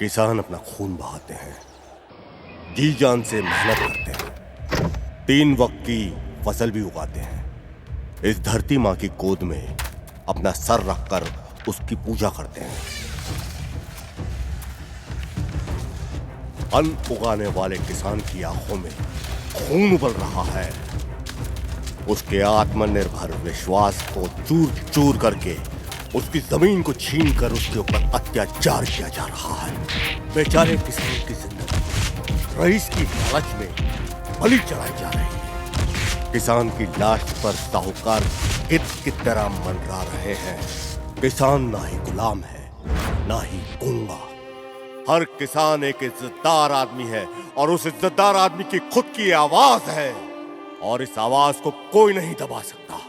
किसान अपना खून बहाते हैं, जी जान से मेहनत करते हैं, 3 वक्त की फसल भी उगाते हैं, इस धरती माँ की गोद में अपना सर रखकर उसकी पूजा करते हैं। अन्न उगाने वाले किसान की आंखों में खून उबल रहा है। उसके आत्मनिर्भर विश्वास को चूर चूर करके उसकी जमीन को छीनकर उसके ऊपर अत्याचार किया जा रहा है। बेचारे किसान की जिंदगी रईस की लालच में बलि चढ़ाई जा रही है। किसान की लाश पर साहूकार गिद्ध की तरह मंडरा रहे हैं। किसान ना ही गुलाम है, ना ही गूंगा। हर किसान एक इज्जतदार आदमी है और उस इज्जतदार आदमी की खुद की आवाज है और इस आवाज को कोई नहीं दबा सकता।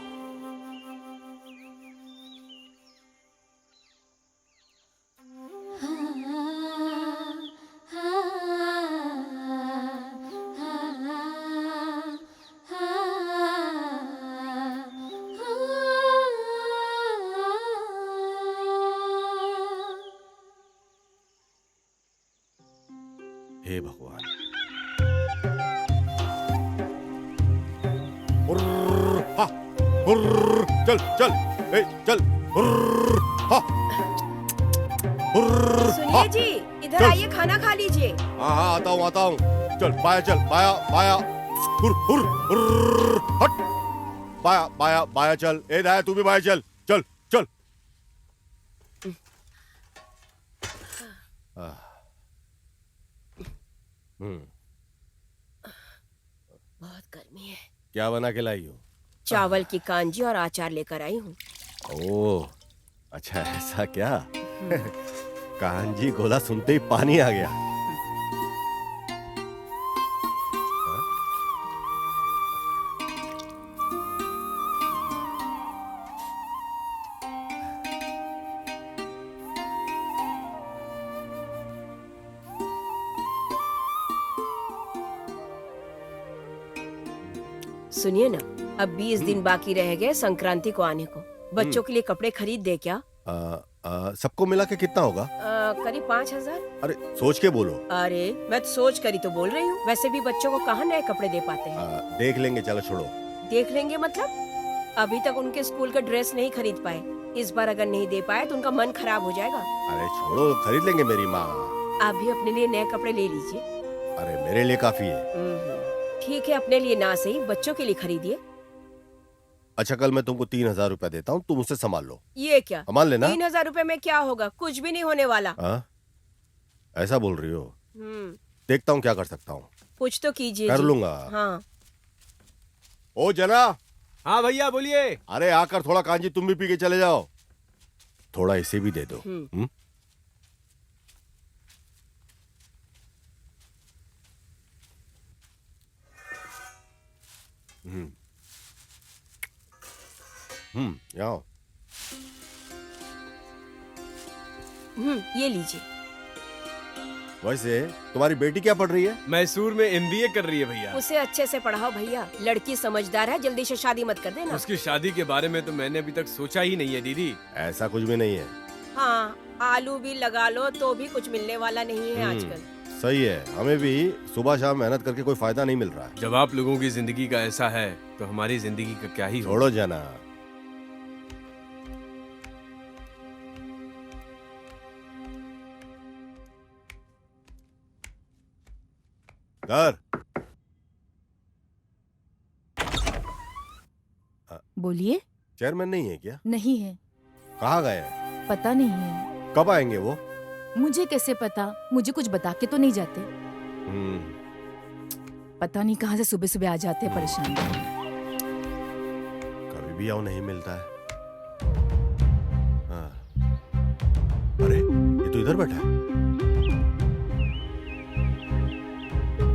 हे भगवान। हुर्र, हा, हुर्र, चल चल ए, चल हुर्र, हा, हुर्र, हा, सुनिए जी, इधर चल। आइए, खाना खा लीजिए। हाँ आता हूँ। चल चल बाया बाया, हुर्र, हुर्र, हुर्र, हट, बाया बाया चल। ए दाया तू भी बाया चल, चल चल। बहुत गर्मी है। क्या बना के लाई हो? चावल की कांजी और अचार लेकर आई हूँ। ओह, अच्छा ऐसा क्या? कांजी गोला सुनते ही पानी आ गया। सुनिए ना, अब 20 दिन बाकी रह गए संक्रांति को आने को। बच्चों के लिए कपड़े खरीद दे क्या? सबको मिला के कितना होगा? करीब 5,000। अरे सोच के बोलो। अरे मैं तो सोच कर ही तो बोल रही हूँ। वैसे भी बच्चों को कहाँ नए कपड़े दे पाते हैं। देख लेंगे, चलो छोड़ो। देख लेंगे मतलब? अभी तक उनके स्कूल का ड्रेस नहीं खरीद पाए। इस बार अगर नहीं दे पाए तो उनका मन खराब हो जाएगा। अरे छोड़ो, खरीद लेंगे मेरी माँ। आप भी अपने लिए नए कपड़े ले लीजिए। अरे मेरे लिए काफी है। ठीक है, अपने लिए ना सही बच्चों के लिए खरीदिए। अच्छा कल मैं तुमको 3,000 रुपया देता हूँ, तुम उससे संभाल लो। ये क्या? संभाल लेना। 3,000 रुपए में क्या होगा? कुछ भी नहीं होने वाला। ऐसा बोल रही हो? देखता हूँ क्या कर सकता हूँ। कुछ तो कीजिए कर जी। लूंगा। हाँ। ओ जना। हाँ भैया बोलिए। अरे आकर थोड़ा कांजी तुम भी पी के चले जाओ। थोड़ा इसे भी दे दो। आओ। ये लीजिए। वैसे तुम्हारी बेटी क्या पढ़ रही है? मैसूर में MBA कर रही है भैया। उसे अच्छे से पढ़ाओ भैया। लड़की समझदार है, जल्दी से शादी मत कर देना। उसकी शादी के बारे में तो मैंने अभी तक सोचा ही नहीं है दीदी। ऐसा कुछ भी नहीं है। हाँ, आलू भी लगा लो तो भी कुछ मिलने वाला नहीं है आजकल। सही है, हमें भी सुबह शाम मेहनत करके कोई फायदा नहीं मिल रहा है। जब आप लोगों की जिंदगी का ऐसा है तो हमारी जिंदगी का क्या ही हो। छोड़ो जना। घर बोलिए। चेयरमैन नहीं है क्या? नहीं है। कहाँ गए हैं? पता नहीं है। कब आएंगे वो? मुझे कैसे पता? मुझे कुछ बता के तो नहीं जाते। पता नहीं कहाँ से सुबह सुबह आ जाते हैं परेशान। कभी भी आओ नहीं मिलता है। अरे ये तो इधर बैठा है।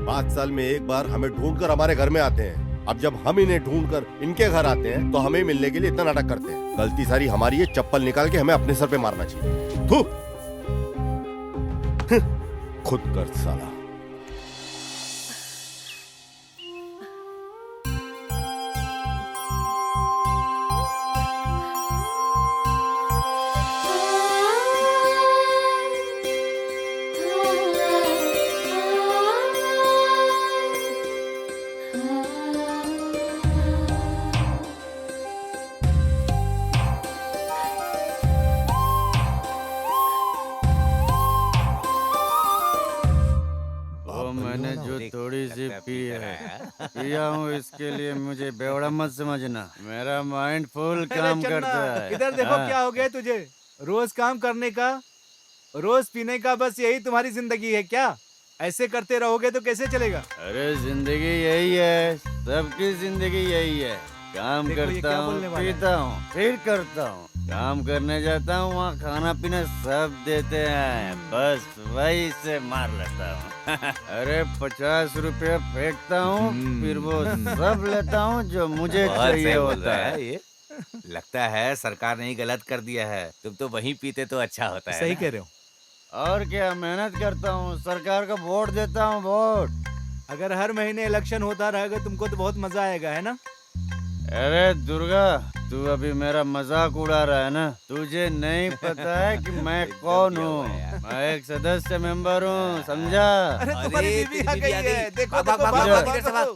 5 साल में एक बार हमें ढूंढकर हमारे घर में आते हैं। अब जब हम इन्हें ढूंढकर इनके घर आते हैं तो हमें मिलने के लिए इतना नाटक करते हैं। गलती सारी हमारी है, चप्पल निकाल के हमें अपने सर पे मारना चाहिए। थू। खुद कर साला। पिया हूँ इसके लिए मुझे बेवड़ा मत समझना। मेरा माइंड फुल अरे काम चन्ना, करता है। इधर देखो हाँ। क्या हो गया तुझे। रोज काम करने का, रोज पीने का, बस यही तुम्हारी जिंदगी है क्या? ऐसे करते रहोगे तो कैसे चलेगा? अरे जिंदगी यही है, सबकी जिंदगी यही है। काम देखो ये करता क्या हूँ, बोलने वाला है। पीता हूँ, फिर करता हूँ। काम करने जाता हूँ, वहाँ खाना पीना सब देते हैं, बस वही से मार लेता हूँ। अरे 50 रुपया फेंकता हूँ, फिर वो सब लेता हूँ जो मुझे चाहिए होता है। ये लगता है सरकार ने ही गलत कर दिया है। तुम तो वहीं पीते तो अच्छा होता है सही ना? कह रहे हो। और क्या, मेहनत करता हूँ, सरकार का वोट देता हूँ, वोट। अगर हर महीने इलेक्शन होता रहेगा तुमको तो बहुत मजा आएगा, है ना? अरे दुर्गा, तू अभी मेरा मजाक उड़ा रहा है ना? तुझे नहीं पता है कि मैं कौन हूँ? मैं एक सदस्य मेंबर हूँ, समझा? अरे तुम्हारी अरे, बीवी आ तेरी गई बीवी आ है। गई। देखो भाग, देखो, भाग, भाग, भाग, भाग, इधर से भाग।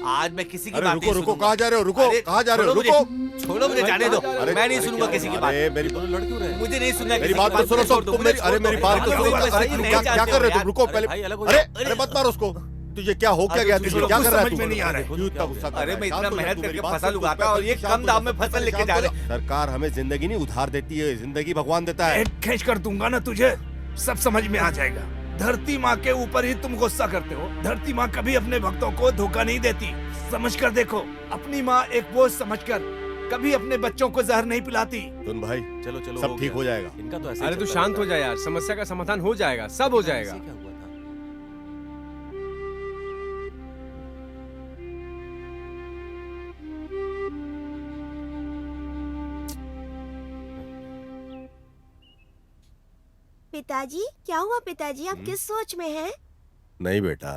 आज मैं किसी की अरे बात रुको नहीं रुको, सुनूंगा। कहाँ जा रहे हो? रुको, अरे, कहाँ जा रहे हो? छोड़ो रुको। मुझे, छोड़ो मुझे, जाने दो। अरे, मैं नहीं अरे सुनूंगा क्या किसी की बात? बात। अरे मेरी लड़ क्यों रहे हैं? मुझे नहीं सुनना मेरी किसी बात की तो सुनो मुझे छोड़ सब दो, तुम मुझे मेरी, अरे छोड़ दो। मेरी बात तो भाई, सुनो। भाई, अरे भाई, तुम नहीं क्या जानते कर रहे हो हो तुम? रुको यार। पहले। भाई, अलग हो अरे जाओ। अरे मत मारो उसको। तुझे क्या हो क्या गया? तुझे क्या कर रहा है तू? समझ में नहीं आ रहा है। क्यों इतना गुस्सा कर रहा है? अरे मैं शांत इतना हो जा, मेहनत तू मेरी करके बात फसल सुन, उगाता तू और ये शांत कम हो जा, दाम में तू फसल लेके शांत जा हो रहे जा। सरकार हमें जिंदगी नहीं उधार देती है, जिंदगी भगवान देता है। पेट खींच कर दूंगा ना तुझे, सब समझ में आ जाएगा। धरती माँ के ऊपर ही तुम गुस्सा करते हो। धरती माँ कभी अपने भक्तों को धोखा नहीं देती, समझ कर देखो। अपनी माँ एक बोझ समझकर कभी अपने बच्चों को जहर नहीं पिलाती। सुन भाई, चलो चलो, सब ठीक हो जाएगा। इनका तो ऐसे अरे तू शांत हो जा यार, समस्या का समाधान हो जाएगा, सब हो जाएगा। पिताजी, क्या हुआ पिताजी? आप किस सोच में हैं? नहीं बेटा,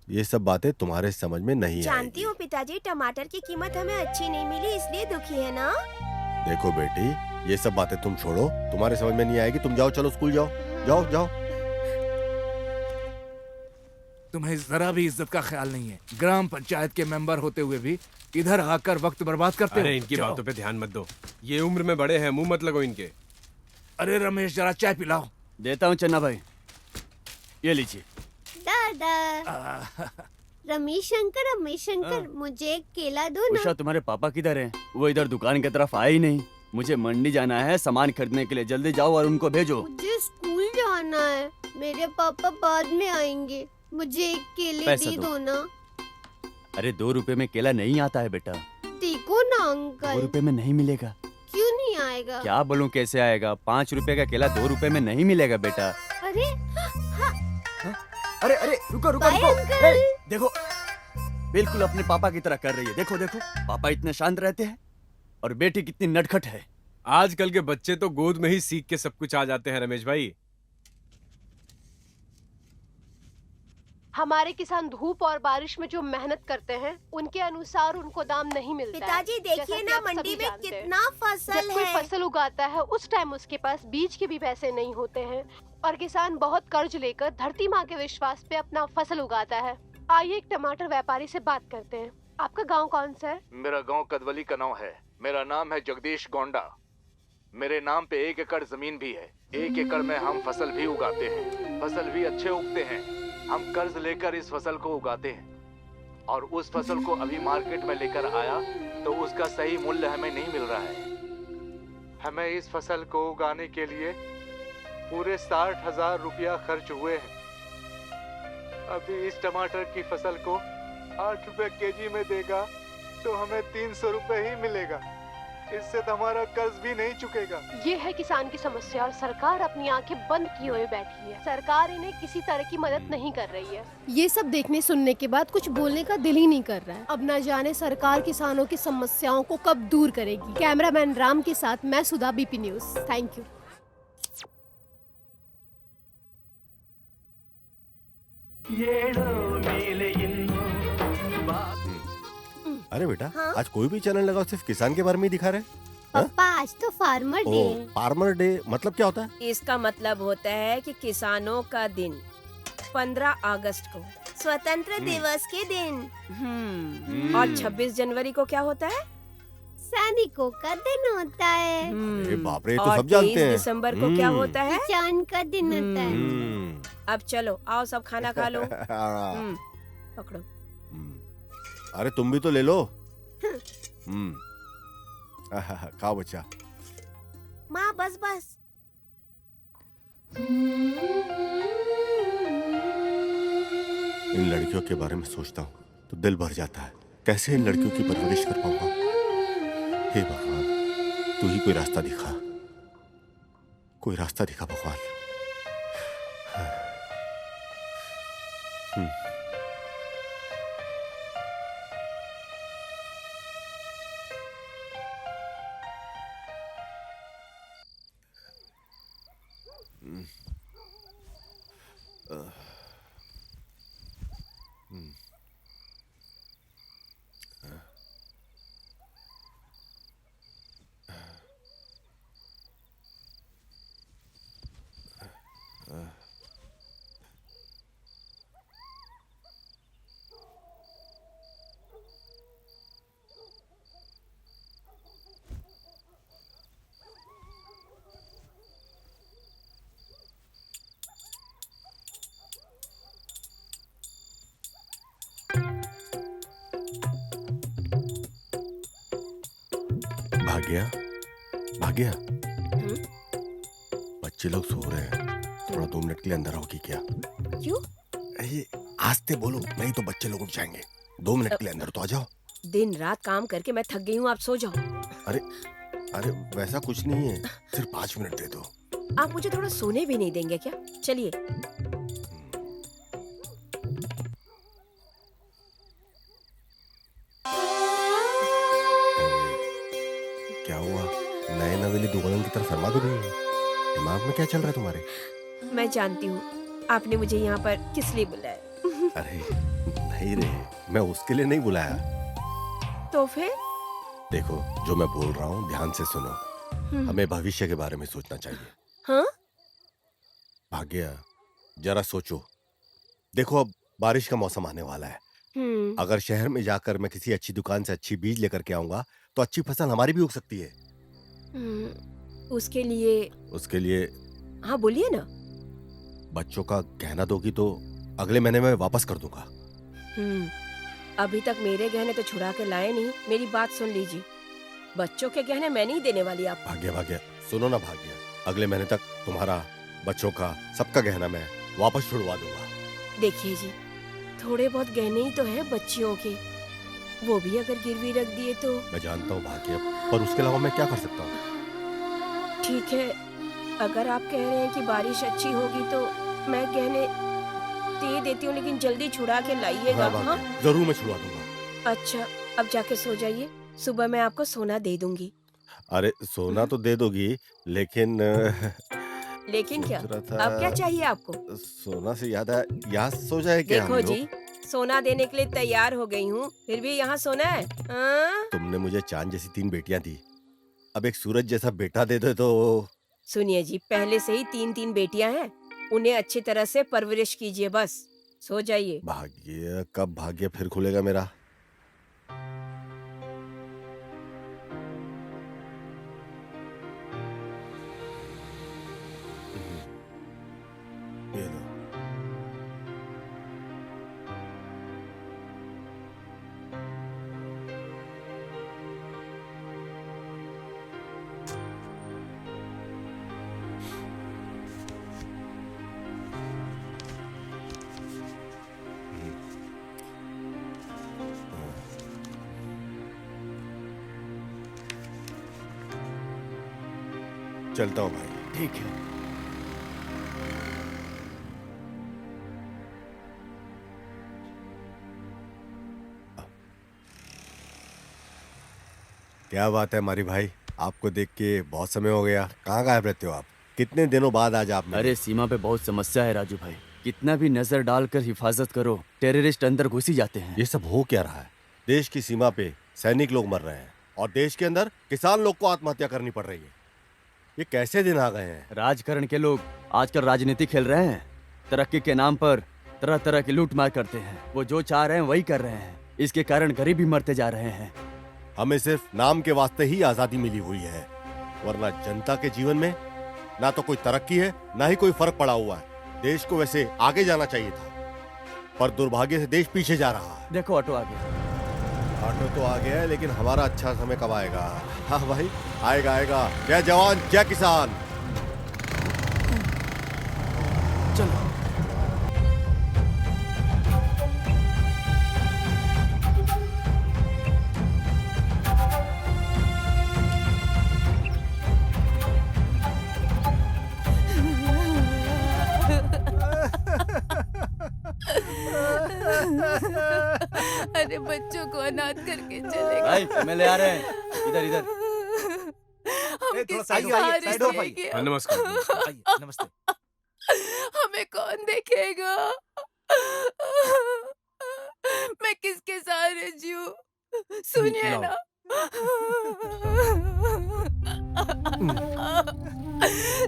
ये सब बातें तुम्हारे समझ में नहीं जानती आएगी। हूँ पिताजी, टमाटर की कीमत हमें अच्छी नहीं मिली इसलिए दुखी है ना? देखो बेटी, ये सब बातें तुम छोड़ो, तुम्हारे समझ में नहीं आएगी। तुम जाओ, चलो स्कूल जाओ, जाओ जाओ। तुम्हें जरा भी इज्जत का ख्याल नहीं है। ग्राम पंचायत के मेंबर होते हुए भी इधर आकर वक्त बर्बाद करते हो। अरे इनकी जाओ। बातों पे ध्यान मत दो, ये उम्र में बड़े हैं, मुंह मत लगो इनके। अरे रमेश, जरा चाय पिलाओ। देता हूँ चन्ना भाई, ये लीजिए। दादा, रमेश शंकर, मुझे एक केला दो ना। उषा, तुम्हारे पापा किधर हैं? वो इधर दुकान की तरफ आए ही नहीं। मुझे मंडी जाना है सामान खरीदने के लिए, जल्दी जाओ और उनको भेजो। मुझे स्कूल जाना है, मेरे पापा बाद में आएंगे। मुझे एक केले पैसा दे दो। दो ना। अरे 2 रुपए में केला नहीं आता है बेटा। देखो ना 2 अंकल, रुपए में नहीं मिलेगा। क्यों नहीं आएगा? क्या बोलूं, कैसे आएगा? 5 रुपए का केला 2 रुपए में नहीं मिलेगा बेटा। अरे अरे अरे रुको रुको बाय रुको। अंकल। ए, देखो, बिल्कुल अपने पापा की तरह कर रही है। देखो देखो, पापा इतने शांत रहते हैं और बेटी कितनी नटखट है। आजकल के बच्चे तो गोद में ही सीख के सब कुछ आ जाते हैं रमेश भाई। हमारे किसान धूप और बारिश में जो मेहनत करते हैं उनके अनुसार उनको दाम नहीं मिलता है। पिताजी जैसा देखिए कि ना, आप मंडी सभी में जानते हैं। कितना फसल जब कोई है। फसल उगाता है उस टाइम उसके पास बीज के भी पैसे नहीं होते हैं और किसान बहुत कर्ज लेकर धरती माँ के विश्वास पे अपना फसल उगाता है। आइए एक टमाटर व्यापारी से बात करते हैं। आपका गांव कौन सा है? मेरा गांव कदवली कनौ है। मेरा नाम है जगदीश गोंडा। मेरे नाम पे 1 एकड़ जमीन भी है। 1 एकड़ में हम फसल भी उगाते हैं, फसल भी अच्छे उगते हैं। हम कर्ज लेकर इस फसल को उगाते हैं और उस फसल को अभी मार्केट में लेकर आया तो उसका सही मूल्य हमें नहीं मिल रहा है। हमें इस फसल को उगाने के लिए पूरे 60,000 रुपया खर्च हुए हैं। अभी इस टमाटर की फसल को 8 रुपए केजी में देगा तो हमें 300 रुपए ही मिलेगा। इससे तो हमारा कर्ज भी नहीं चुकेगा। ये है किसान की समस्या और सरकार अपनी आंखें बंद किए हुए बैठी है। सरकार इन्हें किसी तरह की मदद नहीं कर रही है। ये सब देखने सुनने के बाद कुछ बोलने का दिल ही नहीं कर रहा है। अब न जाने सरकार किसानों की समस्याओं को कब दूर करेगी। कैमरामैन राम के साथ मैं सुधा, बीपी न्यूज। Thank you. अरे बेटा, हाँ? आज कोई भी चैनल लगाओ सिर्फ किसान के बारे में ही दिखा रहे हैं। पापा, आज तो फार्मर डे ओ, है। फार्मर डे मतलब क्या होता है? इसका मतलब होता है कि किसानों का दिन 15 अगस्त को। स्वतंत्र दिवस के दिन। और 26 जनवरी को क्या होता है? सैनिकों का दिन होता है। अरे बाप रे, ये तो और सब जानते 23 हैं। दिसंबर को क्या होता है? चांद का दिन होता है। अब चलो आओ सब खाना खा लो। हाँ। पकड़ो। अरे तुम भी तो ले लो। खाओ बच्चा। माँ बस बस। इन लड़कियों के बारे में सोचता हूँ तो दिल भर जाता है। कैसे इन लड़कियों की परवरिश कर पाऊंगा? हे भगवान, तू ही कोई रास्ता दिखा, कोई रास्ता दिखा भगवान। भाग्या, भाग्या, बच्चे लोग सो रहे हैं, थोड़ा 2 मिनट के लिए अंदर आओगी क्या? क्यों? ये आस्ते बोलो, नहीं तो बच्चे लोग उठ जाएंगे। 2 मिनट के लिए अंदर तो आ जाओ। दिन रात काम करके मैं थक गई हूँ, आप सो जाओ। अरे अरे वैसा कुछ नहीं है, सिर्फ 5 मिनट दे दो। आप मुझे थोड़ा सोने भी नहीं देंगे क्या? चलिए। क्या हुआ? नए नवेली दुल्हन की तरफ फरमा तो नहीं है? दिमाग में क्या चल रहा है तुम्हारे? मैं जानती हूँ आपने मुझे यहाँ पर किस लिए बुलाया। अरे नहीं रे, मैं उसके लिए नहीं बुलाया। तो फिर? देखो, जो मैं बोल रहा हूँ ध्यान से सुनो। हमें भविष्य के बारे में सोचना चाहिए। हाँ? भाग्य, जरा सोचो। देखो, अब बारिश का मौसम आने वाला है। अगर शहर में जाकर मैं किसी अच्छी दुकान से अच्छी बीज लेकर के आऊंगा तो अच्छी फसल हमारी भी उग सकती है। उसके लिए हाँ बोलिए ना। बच्चों का गहना दोगी तो अगले महीने में वापस कर दूंगा। अभी तक मेरे गहने तो छुड़ा के लाए नहीं। मेरी बात सुन लीजिए, बच्चों के गहने मैं नहीं देने वाली आपको। भाग्य, भाग्य सुनो ना भाग्य, अगले महीने तक तुम्हारा, बच्चों का, सबका गहना मैं वापस छुड़वा दूंगा। देखिए जी, थोड़े बहुत गहने ही तो हैं बच्चियों के, वो भी अगर गिरवी रख दिए तो। मैं जानता हूँ भाग्य, पर उसके अलावा मैं क्या कर सकता हूँ? ठीक है, अगर आप कह रहे हैं कि बारिश अच्छी होगी तो मैं गहने दे देती हूँ, लेकिन जल्दी छुड़ा के लाइएगा। हाँ, जरूर मैं छुड़वा दूंगा। अच्छा, अब जाके सो जाइए, सुबह मैं आपको सोना दे दूंगी। अरे सोना तो दे दोगी, लेकिन लेकिन क्या? अब क्या चाहिए आपको? सोना से याद है, यहाँ सो जाए क्या? देखो जी, सोना देने के लिए तैयार हो गई हूँ, फिर भी यहाँ सोना है? तुमने मुझे चांद जैसी 3 बेटियां दी, अब एक सूरज जैसा बेटा दे दो तो। सुनिए जी, पहले से ही 3 बेटियां हैं, उन्हें अच्छी तरह से परवरिश कीजिए, बस सो जाइए। भाग्य, कब भाग्य फिर खुलेगा मेरा? ये लो। चलता हूँ भाई। ठीक है। क्या बात है हमारी भाई, आपको देख के बहुत समय हो गया, कहाँ गायब रहते हो आप? कितने दिनों बाद आज आप? अरे सीमा पे बहुत समस्या है राजू भाई, कितना भी नजर डालकर हिफाजत करो, टेररिस्ट अंदर घुस ही जाते हैं। ये सब हो क्या रहा है? देश की सीमा पे सैनिक लोग मर रहे हैं और देश के अंदर किसान लोग को आत्महत्या करनी पड़ रही है। ये कैसे दिन आ गए हैं? राजकारण के लोग आजकल राजनीति खेल रहे हैं, तरक्की के नाम पर तरह तरह की लूट मार करते हैं। वो जो चाह रहे हैं वही कर रहे हैं, इसके कारण गरीब भी मरते जा रहे हैं। हमें सिर्फ नाम के वास्ते ही आजादी मिली हुई है, वरना जनता के जीवन में ना तो कोई तरक्की है, ना ही कोई फर्क पड़ा हुआ है। देश को वैसे आगे जाना चाहिए था, पर दुर्भाग्य से देश पीछे जा रहा है। देखो ऑटो आ गया। ऑटो तो आ गया है, लेकिन हमारा अच्छा समय कब आएगा? हाँ भाई, आएगा आएगा। जय जवान जय किसान। चलो। अरे बच्चों को अनाथ करके चले भाई एमएलए आ रहे हैं, इधर इधर। हम किसके सहारे जिएंगे? नमस्कार। नमस्ते। हमें कौन देखेगा? मैं किसके सहारे जीऊं? सुनिए ना।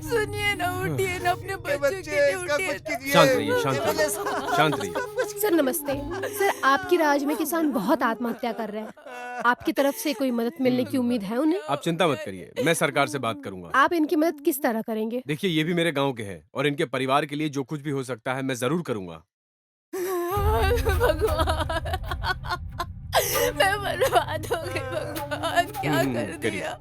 सुनिए ना, उठिए ना, अपने बच्चों के लिए उठिए। शांत रहिए, शांत रहिए, शांत रहिए। सर नमस्ते। सर आपकी राज्य में किसान बहुत आत्महत्या कर रहे हैं, आपकी तरफ से कोई मदद मिलने की उम्मीद है उन्हें? आप चिंता मत करिए, मैं सरकार से बात करूंगा। आप इनकी मदद किस तरह करेंगे? देखिए, ये भी मेरे गांव के हैं और इनके परिवार के लिए जो कुछ भी हो सकता है मैं जरूर करूंगा। भगवान, मैं बर्बाद हो गई भगवान, क्या कर दिया?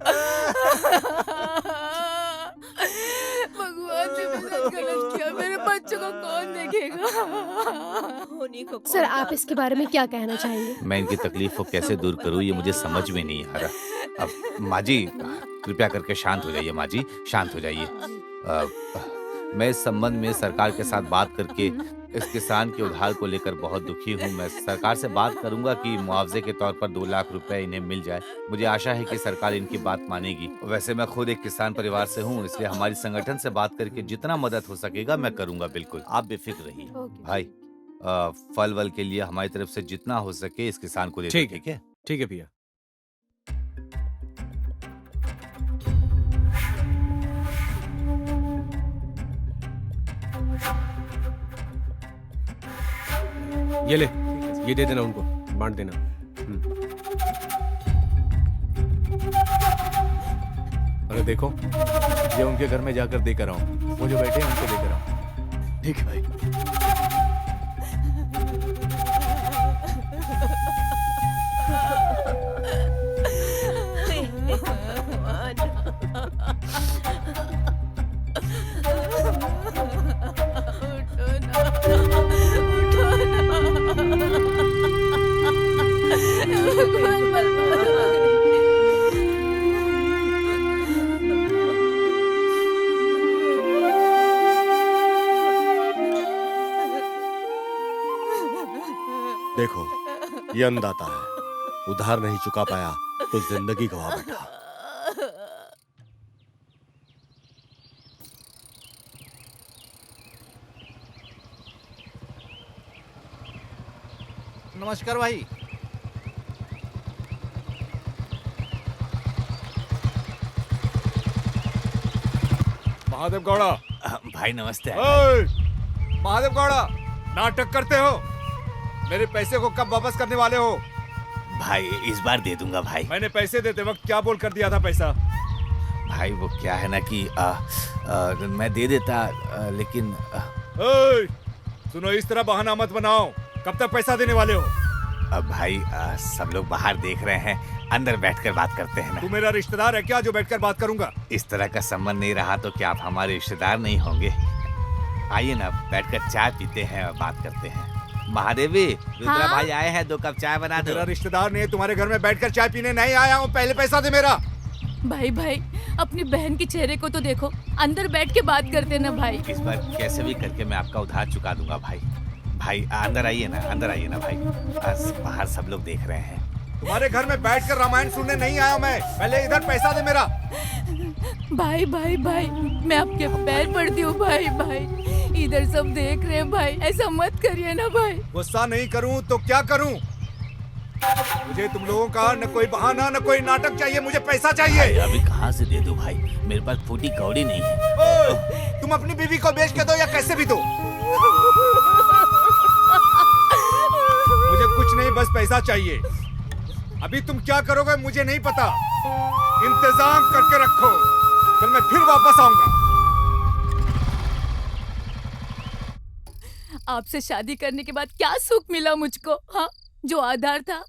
भगवान ने मेरे साथ गलत किया, मेरे बच्चों को कौन देखेगा? सर आप इसके बारे में क्या कहना चाहेंगे? मैं इनकी तकलीफ को कैसे दूर करूं ये मुझे समझ में नहीं आ रहा। अब माँ जी कृपया करके शांत हो जाइए, माँ जी शांत हो जाइए। मैं इस संबंध में सरकार के साथ बात करके इस किसान के उधार को लेकर बहुत दुखी हूँ। मैं सरकार से बात करूंगा कि मुआवजे के तौर पर 2 लाख रुपए इन्हें मिल जाए। मुझे आशा है कि सरकार इनकी बात मानेगी। वैसे मैं खुद एक किसान परिवार से हूँ, इसलिए हमारी संगठन से बात करके जितना मदद हो सकेगा मैं करूंगा। बिल्कुल आप बेफिक्र रहिए भाई। फल वल के लिए हमारी तरफ से जितना हो सके इस किसान को दे दो, ठीक है? ठीक है भैया। ये ले, ये दे देना उनको, बांट देना। अरे देखो, ये उनके घर में जाकर देकर आओ, वो जो बैठे हैं उनको देकर आओ। ठीक है भाई। देखो, ये अन्नदाता है, उधार नहीं चुका पाया तो जिंदगी गवा बैठा। नमस्कार भाई। महादेव गौड़ा। भाई नमस्ते। महादेव गौड़ा, नाटक करते हो? मेरे पैसे को कब वापस करने वाले हो? भाई इस बार दे दूंगा भाई। मैंने पैसे देते वक्त क्या बोल कर दिया था पैसा? भाई वो क्या है ना कि मैं दे देता लेकिन सुनो, इस तरह बहाना मत बनाओ। कब तक पैसा देने वाले हो? भाई सब लोग बाहर देख रहे हैं, अंदर बैठकर बात करते हैं ना। तू मेरा रिश्तेदार है क्या जो बैठकर बात करूंगा? इस तरह का संबंध नहीं रहा तो क्या आप हमारे रिश्तेदार नहीं होंगे? आइए ना, बैठकर चाय पीते हैं और बात करते हैं। महादेवी, रुद्रा भाई आए हैं, 2 कप चाय बना दो। मेरा रिश्तेदार नहीं, तुम्हारे घर में बैठकर चाय पीने नहीं आया हूँ। पहले पैसा दे मेरा। भाई भाई, अपनी बहन के चेहरे को तो देखो, अंदर बैठ के बात करते ना भाई। इस बार कैसे भी करके मैं आपका उधार चुका दूंगा भाई। भाई अंदर आइए ना, अंदर आइए ना भाई, बाहर सब लोग देख रहे हैं। तुम्हारे घर में बैठकर रामायण सुनने नहीं आया मैं। पहले इधर पैसा दे मेरा। भाई भाई भाई, मैं आपके पैर पड़ती हूँ भाई भाई, इधर सब देख रहे हैं भाई, ऐसा मत करिए ना भाई। गुस्सा नहीं करूँ तो क्या करूँ? मुझे तुम लोगों का न कोई बहाना न कोई नाटक चाहिए, मुझे पैसा चाहिए। अभी कहाँ से दे दूं भाई, मेरे पास फूटी कौड़ी नहीं है। तुम अपनी बीवी को बेच के दो या कैसे भी दो, मुझे कुछ नहीं, बस पैसा चाहिए। अभी तुम क्या करोगे मुझे नहीं पता, इंतजाम करके रखो, कल मैं फिर वापस आऊंगा। आपसे शादी करने के बाद क्या सुख मिला मुझको, हाँ? जो आधार था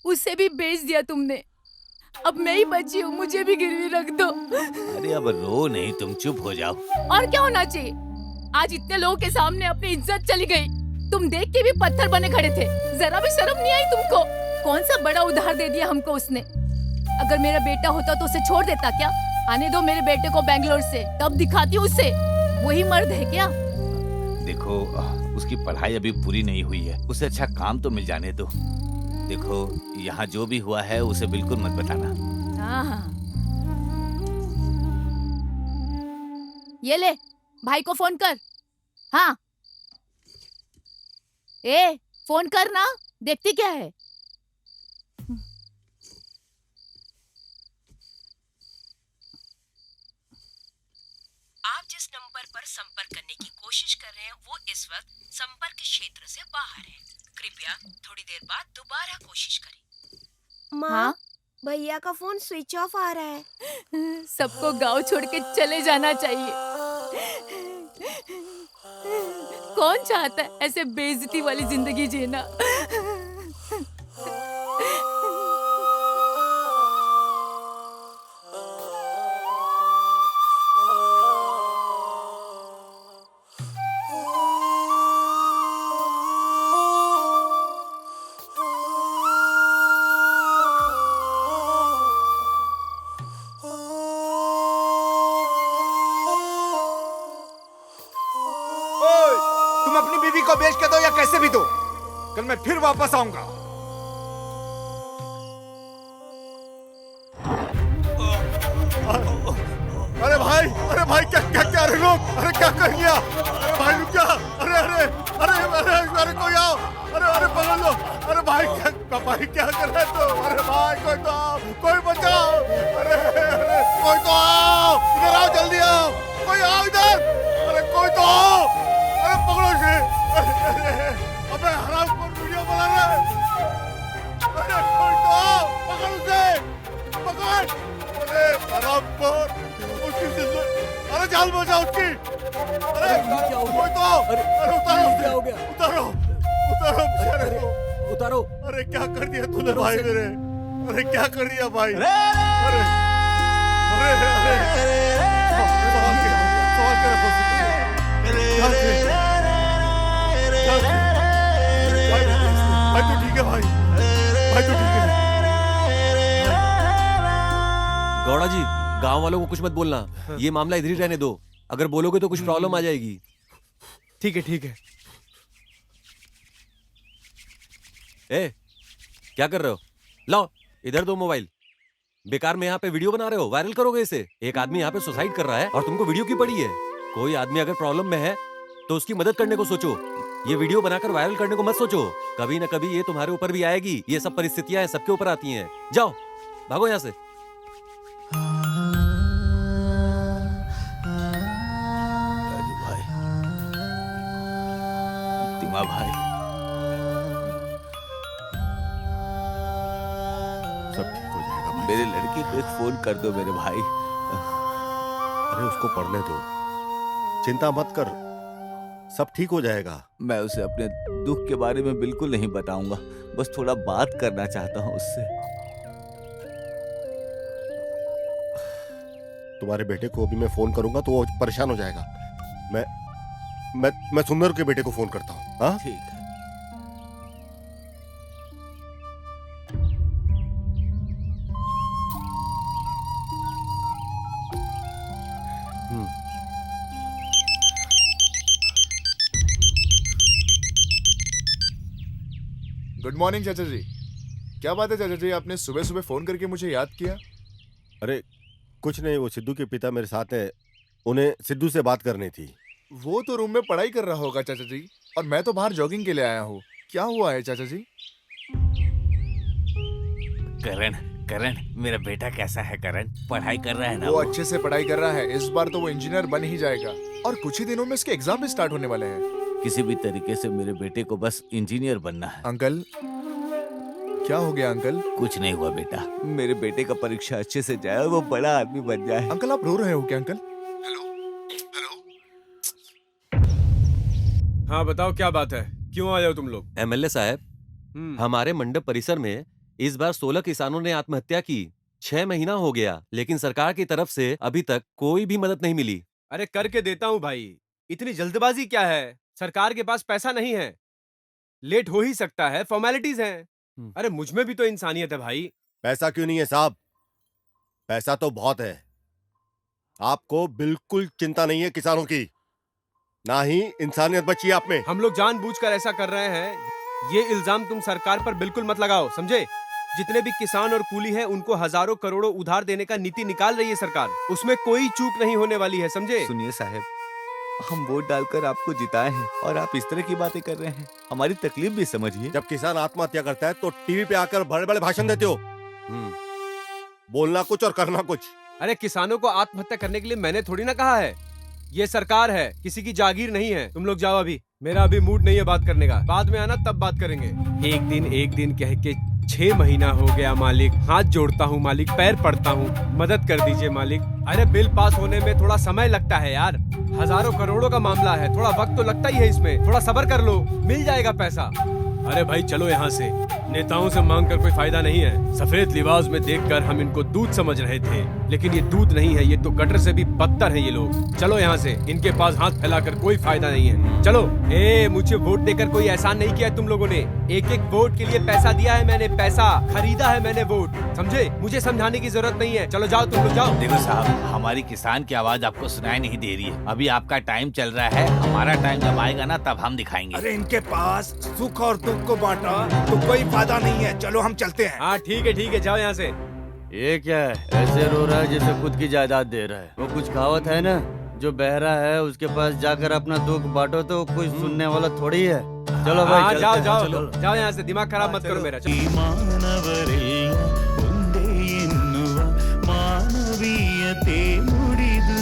उसे भी बेच दिया तुमने। अब मैं ही बची हूँ, मुझे भी गिरवी रख दो। अरे अब रो नहीं, तुम चुप हो जाओ। और क्या होना चाहिए? आज इतने लोगों के सामने अपनी इज्जत चली गई। तुम देख के भी पत्थर बने खड़े थे, जरा भी शर्म नहीं आई तुमको? कौन सा बड़ा उधार दे दिया हमको उसने? अगर मेरा बेटा होता तो उसे छोड़ देता क्या? आने दो मेरे बेटे को बेंगलोर से, तब दिखाती हूँ उसे। वही मर्द है क्या? देखो, उसकी पढ़ाई अभी पूरी नहीं हुई है, उसे अच्छा काम तो मिल जाने दो। देखो, यहाँ जो भी हुआ है उसे बिल्कुल मत बताना। हाँ। ये ले, भाई को फोन कर। हाँ, ए फोन कर ना, देखती क्या है? आप जिस नंबर पर संपर्क करने की कोशिश कर रहे हैं वो इस वक्त संपर्क क्षेत्र से बाहर है। कृपया थोड़ी देर बाद दोबारा कोशिश करें। माँ, हाँ? भैया का फोन स्विच ऑफ आ रहा है। सबको गांव छोड़ के चले जाना चाहिए। कौन चाहता है ऐसे बेइज्जती वाली जिंदगी जीना? तुम अपनी बीवी को बेच के दो या कैसे भी दो, कल मैं फिर वापस आऊंगा। अरे भाई क्या क्या क्या रहे लोग, अरे क्या कर लिया? अरे भाई रुक जा, अरे अरे अरे अरे अरे कोई आओ, अरे पकड़ लो। अरे भाई क्या कर रहे हो? अरे भाई कोई तो आओ, कोई बचाओ। अरे अरे कोई तो आओ, इधर आओ, जल्दी आओ, कोई आओ इधर। अरे कोई तो आओ, अरे पकड़ो इसे। अरे अबे हरामखोर वीडियो बना रहा है। अरे कोई तो आओ, पकड़ उसे, पकड़। अरे हरामखोर, उसकी जिंदगी, अरे जान बचाओ उसकी। अरे कोई तो आओ, अरे उतारो उसे, उतारो बेचारे को, उतारो। अरे क्या कर दिया तूने भाई मेरे? अरे क्या कर दिया भाई? अरे अरे अरे सवाल कर भाई तो ठीक है, भाई तो ठीक है। गौड़ा जी, गांव वालों को कुछ मत बोलना, ये मामला इधर ही रहने दो। अगर बोलोगे तो कुछ प्रॉब्लम आ जाएगी। ठीक है ठीक है। ए, क्या कर रहे हो? लाओ इधर दो मोबाइल। बेकार में यहाँ पे वीडियो बना रहे हो, वायरल करोगे इसे। एक आदमी यहाँ पे सुसाइड कर रहा है और तुमको वीडियो की पड़ी है। कोई आदमी अगर प्रॉब्लम में है तो उसकी मदद करने को सोचो, ये वीडियो बनाकर वायरल करने को मत सोचो। कभी न कभी ये तुम्हारे ऊपर भी आएगी। ये सब परिस्थितियां हैं, सबके ऊपर आती हैं। जाओ भागो यहाँ से। राजू भाई, तिमा भाई, सब ठीक हो जाएगा भाई। मेरे लड़की को एक फोन कर दो मेरे भाई। अरे उसको पढ़ने दो, चिंता मत कर, सब ठीक हो जाएगा। मैं उसे अपने दुख के बारे में बिल्कुल नहीं बताऊंगा, बस थोड़ा बात करना चाहता हूँ उससे। तुम्हारे बेटे को अभी मैं फोन करूंगा तो वो परेशान हो जाएगा। मैं सुंदर के बेटे को फोन करता हूँ। हाँ ठीक है। गुड मॉर्निंग चाचा जी। क्या बात है चाचा जी, आपने सुबह सुबह फोन करके मुझे याद किया? अरे कुछ नहीं, वो सिद्धू के पिता मेरे साथ है, उन्हें सिद्धू से बात करनी थी। वो तो रूम में पढ़ाई कर रहा होगा चाचा जी, और मैं तो बाहर जॉगिंग के लिए आया हूँ। क्या हुआ है चाचा जी? करण, मेरा बेटा कैसा है? करण पढ़ाई कर रहा है ना? वो अच्छे से पढ़ाई कर रहा है। इस बार तो वो इंजीनियर बन ही जाएगा, और कुछ ही दिनों में इसके एग्जाम भी स्टार्ट होने वाले हैं। किसी भी तरीके से मेरे बेटे को बस इंजीनियर बनना है। अंकल, क्या हो गया अंकल? कुछ नहीं हुआ बेटा। मेरे बेटे का परीक्षा अच्छे से जाए और वो बड़ा आदमी बन जाए। अंकल आप रो रहे हो क्या अंकल? हाँ बताओ क्या बात है, क्यों आए हो तुम लोग? एमएलए साहब, हमारे मंडप परिसर में इस बार 16 किसानों ने आत्महत्या की। 6 महीना हो गया, लेकिन सरकार की तरफ से अभी तक कोई भी मदद नहीं मिली। अरे करके देता हूँ भाई, इतनी जल्दबाजी क्या है? सरकार के पास पैसा नहीं है, लेट हो ही सकता है, फॉर्मेलिटीज हैं। अरे मुझ में भी तो इंसानियत है भाई। पैसा क्यों नहीं है साहब? पैसा तो बहुत है। आपको बिल्कुल चिंता नहीं है किसानों की, ना ही इंसानियत बची है आप में। हम लोग जानबूझकर ऐसा कर रहे हैं, ये इल्जाम तुम सरकार पर बिल्कुल मत लगाओ, समझे? जितने भी किसान और कूली हैं, उनको हजारों करोड़ों उधार देने का नीति निकाल रही है सरकार, उसमें कोई चूक नहीं होने वाली है, समझे? सुनिए साहब, हम वोट डालकर आपको जिताए हैं और आप इस तरह की बातें कर रहे हैं, हमारी तकलीफ भी समझिए। जब किसान आत्महत्या करता है तो टीवी पे आकर बड़े बड़े भाषण देते हो, बोलना कुछ और करना कुछ। अरे किसानों को आत्महत्या करने के लिए मैंने थोड़ी ना कहा है, ये सरकार है, किसी की जागीर नहीं है। तुम लोग जाओ, अभी मेरा अभी मूड नहीं है बात करने का, बाद में आना तब बात करेंगे। एक दिन कह के 6 महीना हो गया मालिक, हाथ जोड़ता हूँ मालिक, पैर पड़ता हूँ, मदद कर दीजिए मालिक। अरे बिल पास होने में थोड़ा समय लगता है यार, हजारों करोड़ों का मामला है, थोड़ा वक्त तो लगता ही है इसमें, थोड़ा सब्र कर लो, मिल जाएगा पैसा। अरे भाई चलो यहाँ से, नेताओं से मांग कर कोई फायदा नहीं है। सफेद लिबास में देखकर हम इनको दूध समझ रहे थे, लेकिन ये दूध नहीं है, ये तो गटर से भी बदतर है ये लोग। चलो यहाँ से, इनके पास हाथ फैलाकर कोई फायदा नहीं है, चलो। मुझे वोट देकर कोई एहसान नहीं किया तुम लोगों ने, एक एक वोट के लिए पैसा दिया है मैंने, पैसा खरीदा है मैंने वोट, समझे? मुझे समझाने की जरूरत नहीं है, चलो जाओ तुम लोग जाओ। देखो साहब, हमारी किसान की आवाज आपको सुनाई नहीं दे रही है, अभी आपका टाइम चल रहा है, हमारा टाइम जब आएगा ना तब हम दिखाएंगे। अरे इनके पास सुख और दुख को बांटा तो कोई फायदा नहीं है, चलो हम चलते हैं। हाँ ठीक है, जाओ यहाँ से। ये क्या है, ऐसे रो रहा है जैसे खुद की जायदाद दे रहा है। वो कुछ कहावत है ना, जो बहरा है उसके पास जाकर अपना दुख बांटो तो कोई सुनने वाला थोड़ी है। चलो भाई, हाँ, जाओ यहाँ से, दिमाग खराब मत करो मेरा। ಮಾನವೀಯತೆ ಮುಡಿದು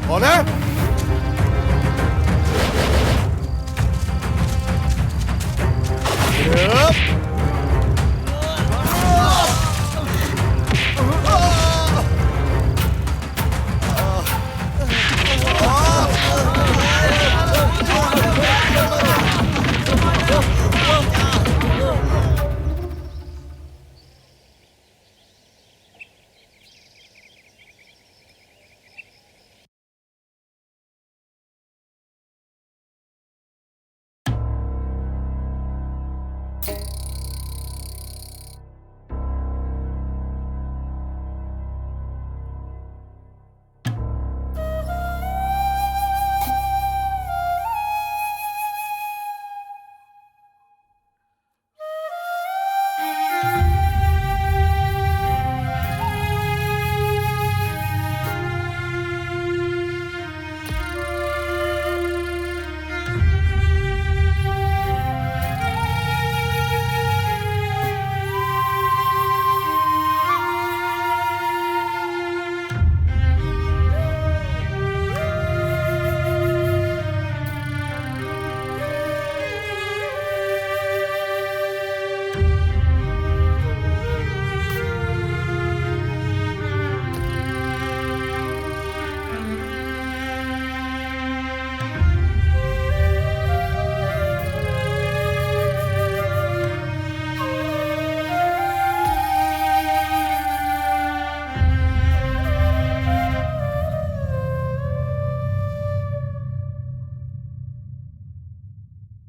कौन है?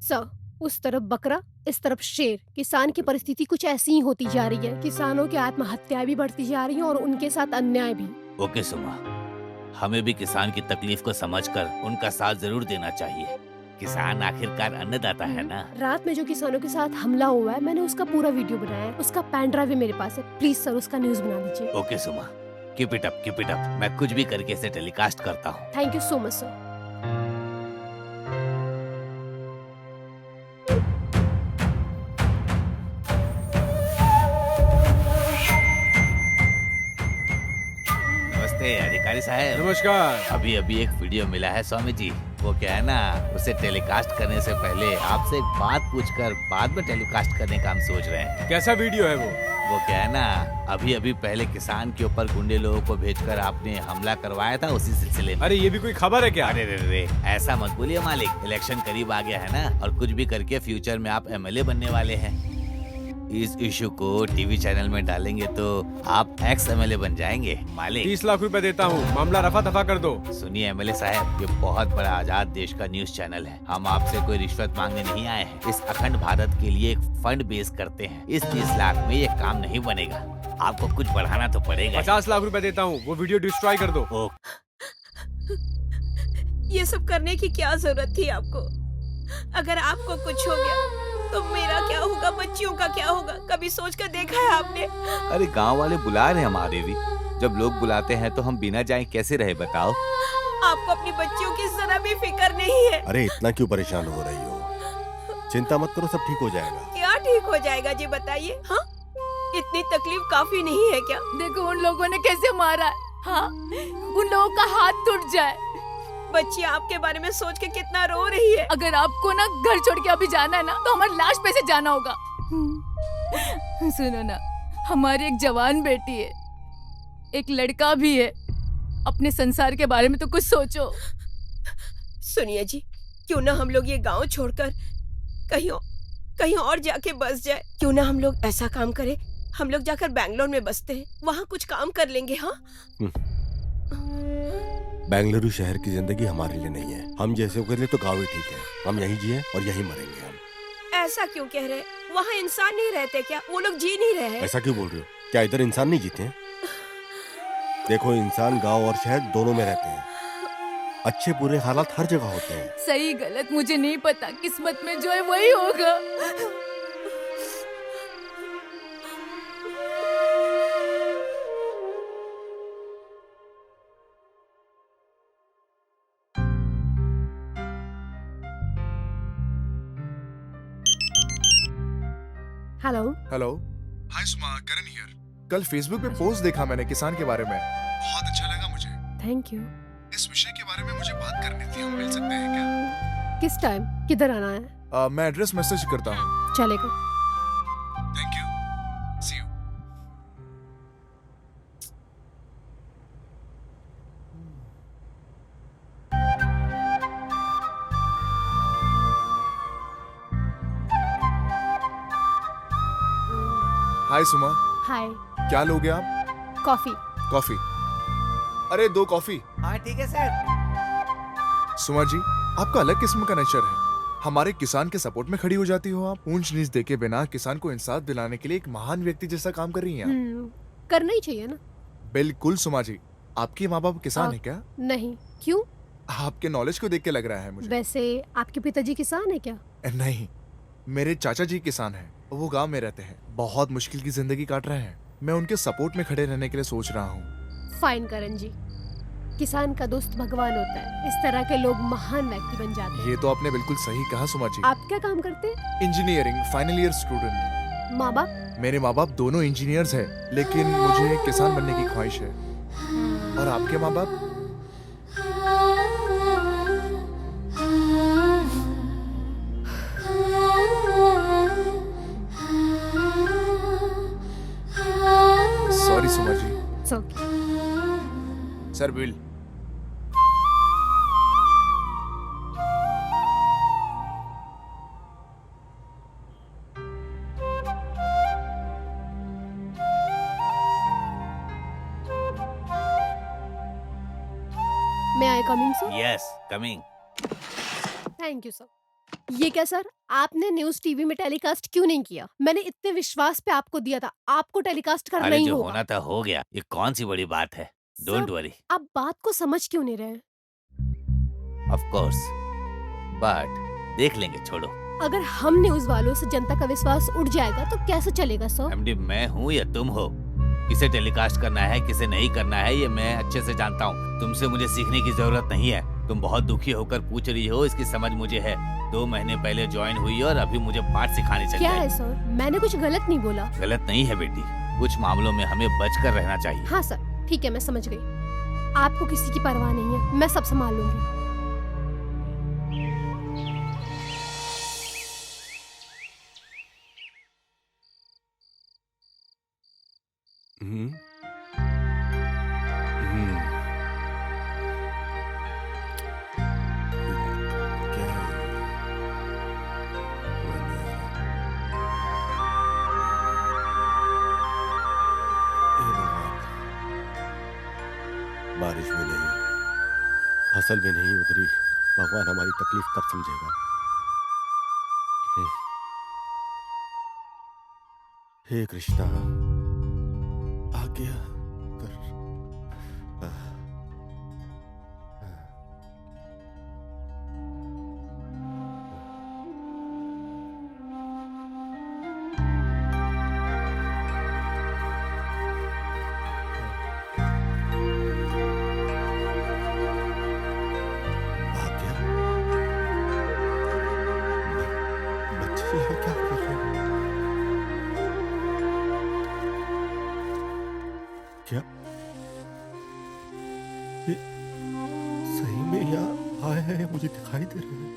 सर, उस तरफ बकरा, इस तरफ शेर। किसान की परिस्थिति कुछ ऐसी ही होती जा रही है। किसानों की आत्महत्याएं भी बढ़ती जा रही हैं और उनके साथ अन्याय भी। ओके सुमा, हमें भी किसान की तकलीफ को समझकर उनका साथ जरूर देना चाहिए। किसान आखिरकार अन्नदाता है ना। रात में जो किसानों के साथ हमला हुआ है, मैंने उसका पूरा वीडियो बनाया है, उसका पेन ड्राइव भी मेरे पास है। प्लीज सर, उसका न्यूज बना दीजिए। ओके सुमा, कीप इट अप। मैं कुछ भी करके इसे टेलीकास्ट करता हूँ। Thank you so much sir. साहब। नमस्कार। अभी अभी एक वीडियो मिला है स्वामी जी। वो क्या है ना, उसे टेलीकास्ट करने से पहले आपसे एक बात पूछकर बाद में टेलीकास्ट करने का हम सोच रहे हैं। कैसा वीडियो है वो क्या है ना, अभी अभी पहले किसान के ऊपर गुंडे लोगों को भेजकर आपने हमला करवाया था, उसी सिलसिले में। अरे ये भी कोई खबर है क्या? अरे रे रे, ऐसा मत बोलिए मालिक, इलेक्शन करीब आ गया है ना, और कुछ भी करके फ्यूचर में आप एमएलए बनने वाले हैं। इस इशू को टीवी चैनल में डालेंगे तो आप एक्स एमएलए बन जाएंगे मालिक। 30 लाख रुपए देता हूँ, मामला रफा दफा कर दो। सुनिए एमएलए साहब, ये बहुत बड़ा आजाद देश का न्यूज चैनल है। हम आपसे कोई रिश्वत मांगने नहीं आए हैं। इस अखंड भारत के लिए एक फंड बेस करते हैं। इस 30 लाख में ये काम नहीं बनेगा, आपको कुछ बढ़ाना तो पड़ेगा। 50 लाख रुपए देता हूँ, वो वीडियो डिस्ट्रॉय कर दो। ये सब करने की क्या जरूरत थी आपको? अगर आपको कुछ हो गया तो मेरा क्या होगा, बच्चियों का क्या होगा? कभी सोच कर देखा है आपने? अरे गांव वाले बुला रहे हैं महादेवी, जब लोग बुलाते हैं तो हम बिना जाए कैसे रहे बताओ? आपको अपनी बच्चियों की जरा भी फिक्र नहीं है। अरे इतना क्यों परेशान हो रही हो? चिंता मत करो, सब ठीक हो जाएगा। क्या ठीक हो जाएगा जी, बताइए। हाँ, इतनी तकलीफ काफी नहीं है क्या? देखो उन लोगों ने कैसे मारा है। हाँ, उन लोगों का हाथ टूट जाए। बच्ची आपके बारे में सोच के कितना रो रही है। अगर आपको ना घर छोड़ के अभी जाना है ना, तो हमारी लाश पे से जाना होगा। सुनो ना, हमारी एक जवान बेटी है, एक लड़का भी है। अपने संसार के बारे में तो कुछ सोचो। सुनिए जी, क्यों ना हम लोग ये गांव छोड़कर कहीं और जाके बस जाए। क्यों ना हम लोग ऐसा काम करें, हम लोग जाकर बैंगलोर में बसते हैं, वहाँ कुछ काम कर लेंगे। हाँ, बेंगलुरु शहर की जिंदगी हमारे लिए नहीं है। हम जैसे के लिए तो गाँव ही ठीक है। हम यहीं जिए और यहीं मरेंगे हम। ऐसा क्यों कह रहे? वहाँ इंसान नहीं रहते क्या? वो लोग जी नहीं रहे? ऐसा क्यों बोल रहे हो? क्या इधर इंसान नहीं जीते हैं? देखो, इंसान गांव और शहर दोनों में रहते हैं। अच्छे बुरे हालात हर जगह होते हैं। सही गलत मुझे नहीं पता, किस्मत में जो है वही होगा। Hello hello. Hi Suma, Karan here. कल फेसबुक पे पोस्ट देखा मैंने किसान के बारे में, बहुत अच्छा लगा मुझे। Thank you. इस विषय के बारे में मुझे बात करनी थी, हम मिल सकते हैं क्या? किस टाइम, किधर आना है? मैं एड्रेस मैसेज करता हूँ। चलेगा। Thank you, see you. Hi Suma. Hi. क्या लोगे आप? कॉफी। कॉफी? अरे 2 कॉफी। हाँ ठीक है सर। सुमा जी, आपका अलग किस्म का नेचर है। हमारे किसान के सपोर्ट में खड़ी हो जाती हो आप। ऊंच नीच देखे बिना किसान को इंसाफ दिलाने के लिए एक महान व्यक्ति जैसा काम कर रही हैं आप। करना ही चाहिए ना। बिल्कुल सुमा जी। आपके माँ बाप किसान है क्या? नहीं। क्यों? आपके नॉलेज को देख के लग रहा है मुझे। वैसे आपके पिताजी किसान है क्या? नहीं, मेरे चाचा जी किसान हैं। वो गांव में रहते हैं, बहुत मुश्किल की जिंदगी काट रहे हैं। मैं उनके सपोर्ट में खड़े रहने के लिए सोच रहा हूँ। फाइन करण जी, किसान का दोस्त भगवान होता है। इस तरह के लोग महान व्यक्ति बन जाते हैं। ये तो आपने बिल्कुल सही कहा सुमा जी। आप क्या काम करते हैं? Engineering final year student. माँ बाप? मेरे माँ बाप दोनों इंजीनियर्स हैं, लेकिन मुझे किसान बनने की ख्वाहिश है। और आपके माँ बाप? Sorry Suma ji. Sir bill. May I come in, sir? Yes, coming. Thank you sir. ये क्या सर, आपने न्यूज टीवी में टेलीकास्ट क्यों नहीं किया? मैंने इतने विश्वास पे आपको दिया था, आपको टेलीकास्ट करना अरे ही जो होगा। होना था हो गया, ये कौन सी बड़ी बात है। Don't worry. आप बात को समझ क्यों नहीं रहे? ऑफ कोर्स, बट देख लेंगे, छोड़ो। अगर हम न्यूज वालों से जनता का विश्वास उठ जाएगा तो कैसे चलेगा सर? एमडी मैं हूँ या तुम हो, किसे टेलीकास्ट करना है किसे नहीं करना है ये मैं अच्छे से जानता हूँ। तुमसे मुझे सीखने की जरूरत नहीं है। तुम बहुत दुखी होकर पूछ रही हो, इसकी समझ मुझे है। 2 महीने पहले ज्वाइन हुई और अभी मुझे पाठ सिखाने चली क्या है। है सर? मैंने कुछ गलत नहीं बोला। गलत नहीं है बेटी, कुछ मामलों में हमें बचकर रहना चाहिए। हाँ सर, ठीक है, मैं समझ गई। आपको किसी की परवाह नहीं है, मैं सब संभाल लूंगी। हम्म क्या बारिश भी नहीं, फसल भी नहीं उतरी। भगवान हमारी तकलीफ कब समझेगा? हे कृष्णा, आज्ञा कर। बच्चे यहाँ क्या कर रहे हैं? क्या ये सही में यहाँ आए हैं? मुझे दिखाई दे रहे हैं।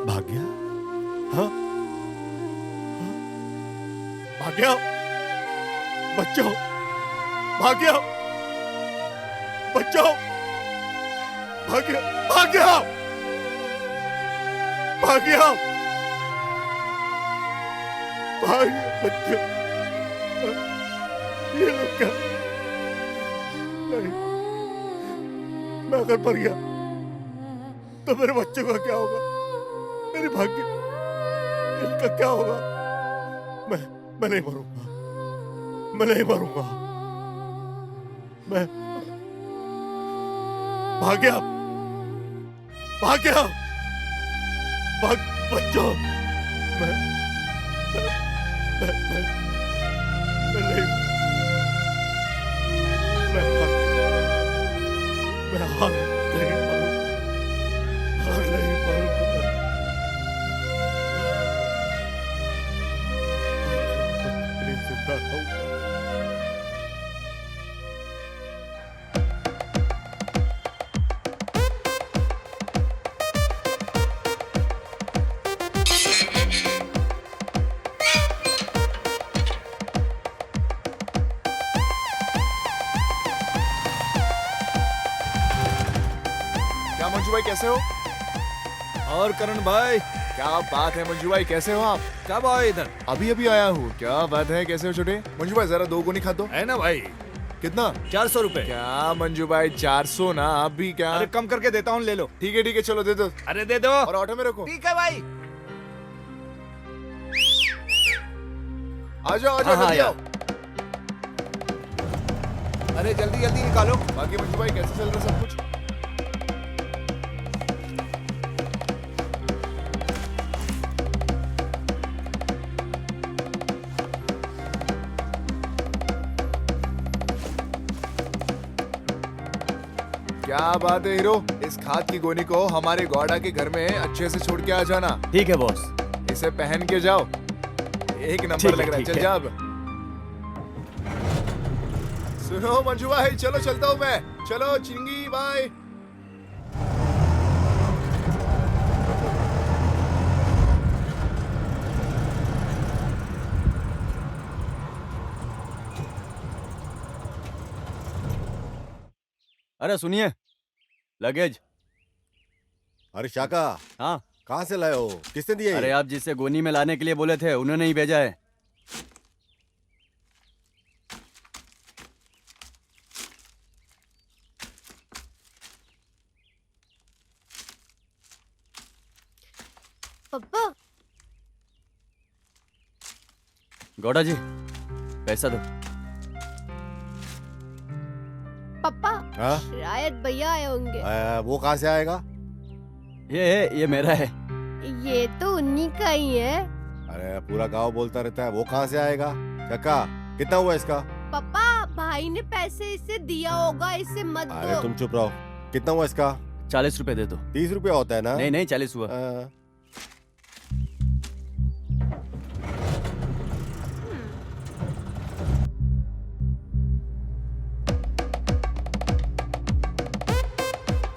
भाग्या, हाँ भाग्या, बच्चों, भाग्या, बच्चों, भाग्या, भाग्या, भाग्या, भाई बच्चों, ये लोग क्या? नहीं, मैं अगर मर गया तो मेरे बच्चों का क्या होगा? मेरी भाग्य, इनका क्या होगा? मैं नहीं मरूंगा, मैं नहीं मरूंगा। मैं भाग्या, भाग्या, बच्चों, मैं नहीं, मैं हार नहीं पाऊंगा। प्लीज जिंदा रहूं। क्या मंजू भाई कैसे हो? और करण भाई क्या बात है? मंजू भाई कैसे हो आप? कब आए इधर? अभी अभी आया हूँ। क्या बात है, कैसे हो छोटे? मंजू भाई जरा 2 गोनी खा दो। है ना भाई? कितना? 400 रुपए। क्या मंजू भाई 400 ना? आप भी क्या? अरे कम करके देता हूँ, ले लो। ठीक है चलो दे दो। अरे दे दो। और ऑटो में रखो। ठीक है भाई। आ जाओ जल्दी आओ। अरे जल्दी जल्दी निकालो। बाकी मंजू भाई कैसे चल रहा सब कुछ? क्या बात है हीरो, इस खाद की गोनी को हमारे गौड़ा के घर में अच्छे से छोड़ के आ जाना। ठीक है बॉस। इसे पहन के जाओ, एक नंबर लग रहा है। चल जा अब। सुनो मंजू भाई, चलो चलता हूँ मैं। चलो चिंगी बाय। अरे सुनिए, लगेज। अरे शाका, हाँ कहाँ से लाए हो? किसने दिए? अरे आप जिसे गोनी में लाने के लिए बोले थे उन्होंने ही भेजा है। पापा, गौड़ा जी पैसा दो। पापा हाँ? शायद भैया आए होंगे। वो कहाँ से आएगा? ये मेरा है। ये तो उन्हीं का ही है। अरे पूरा गांव बोलता रहता है, वो कहाँ से आएगा? चक्का कितना हुआ इसका? पापा भाई ने पैसे इसे दिया होगा, इसे मत अरे दो। तुम चुप रहो। कितना हुआ इसका? 40 रुपए दे दो। 30 रुपया होता है ना? नहीं 40 हुआ।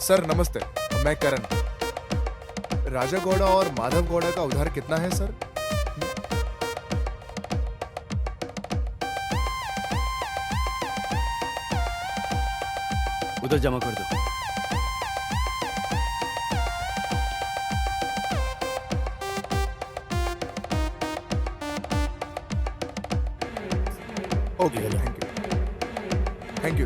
सर नमस्ते, मैं करण। राजा गौड़ा और माधव गौड़ा का उधार कितना है सर? उधर जमा कर दो। Okay, thank you.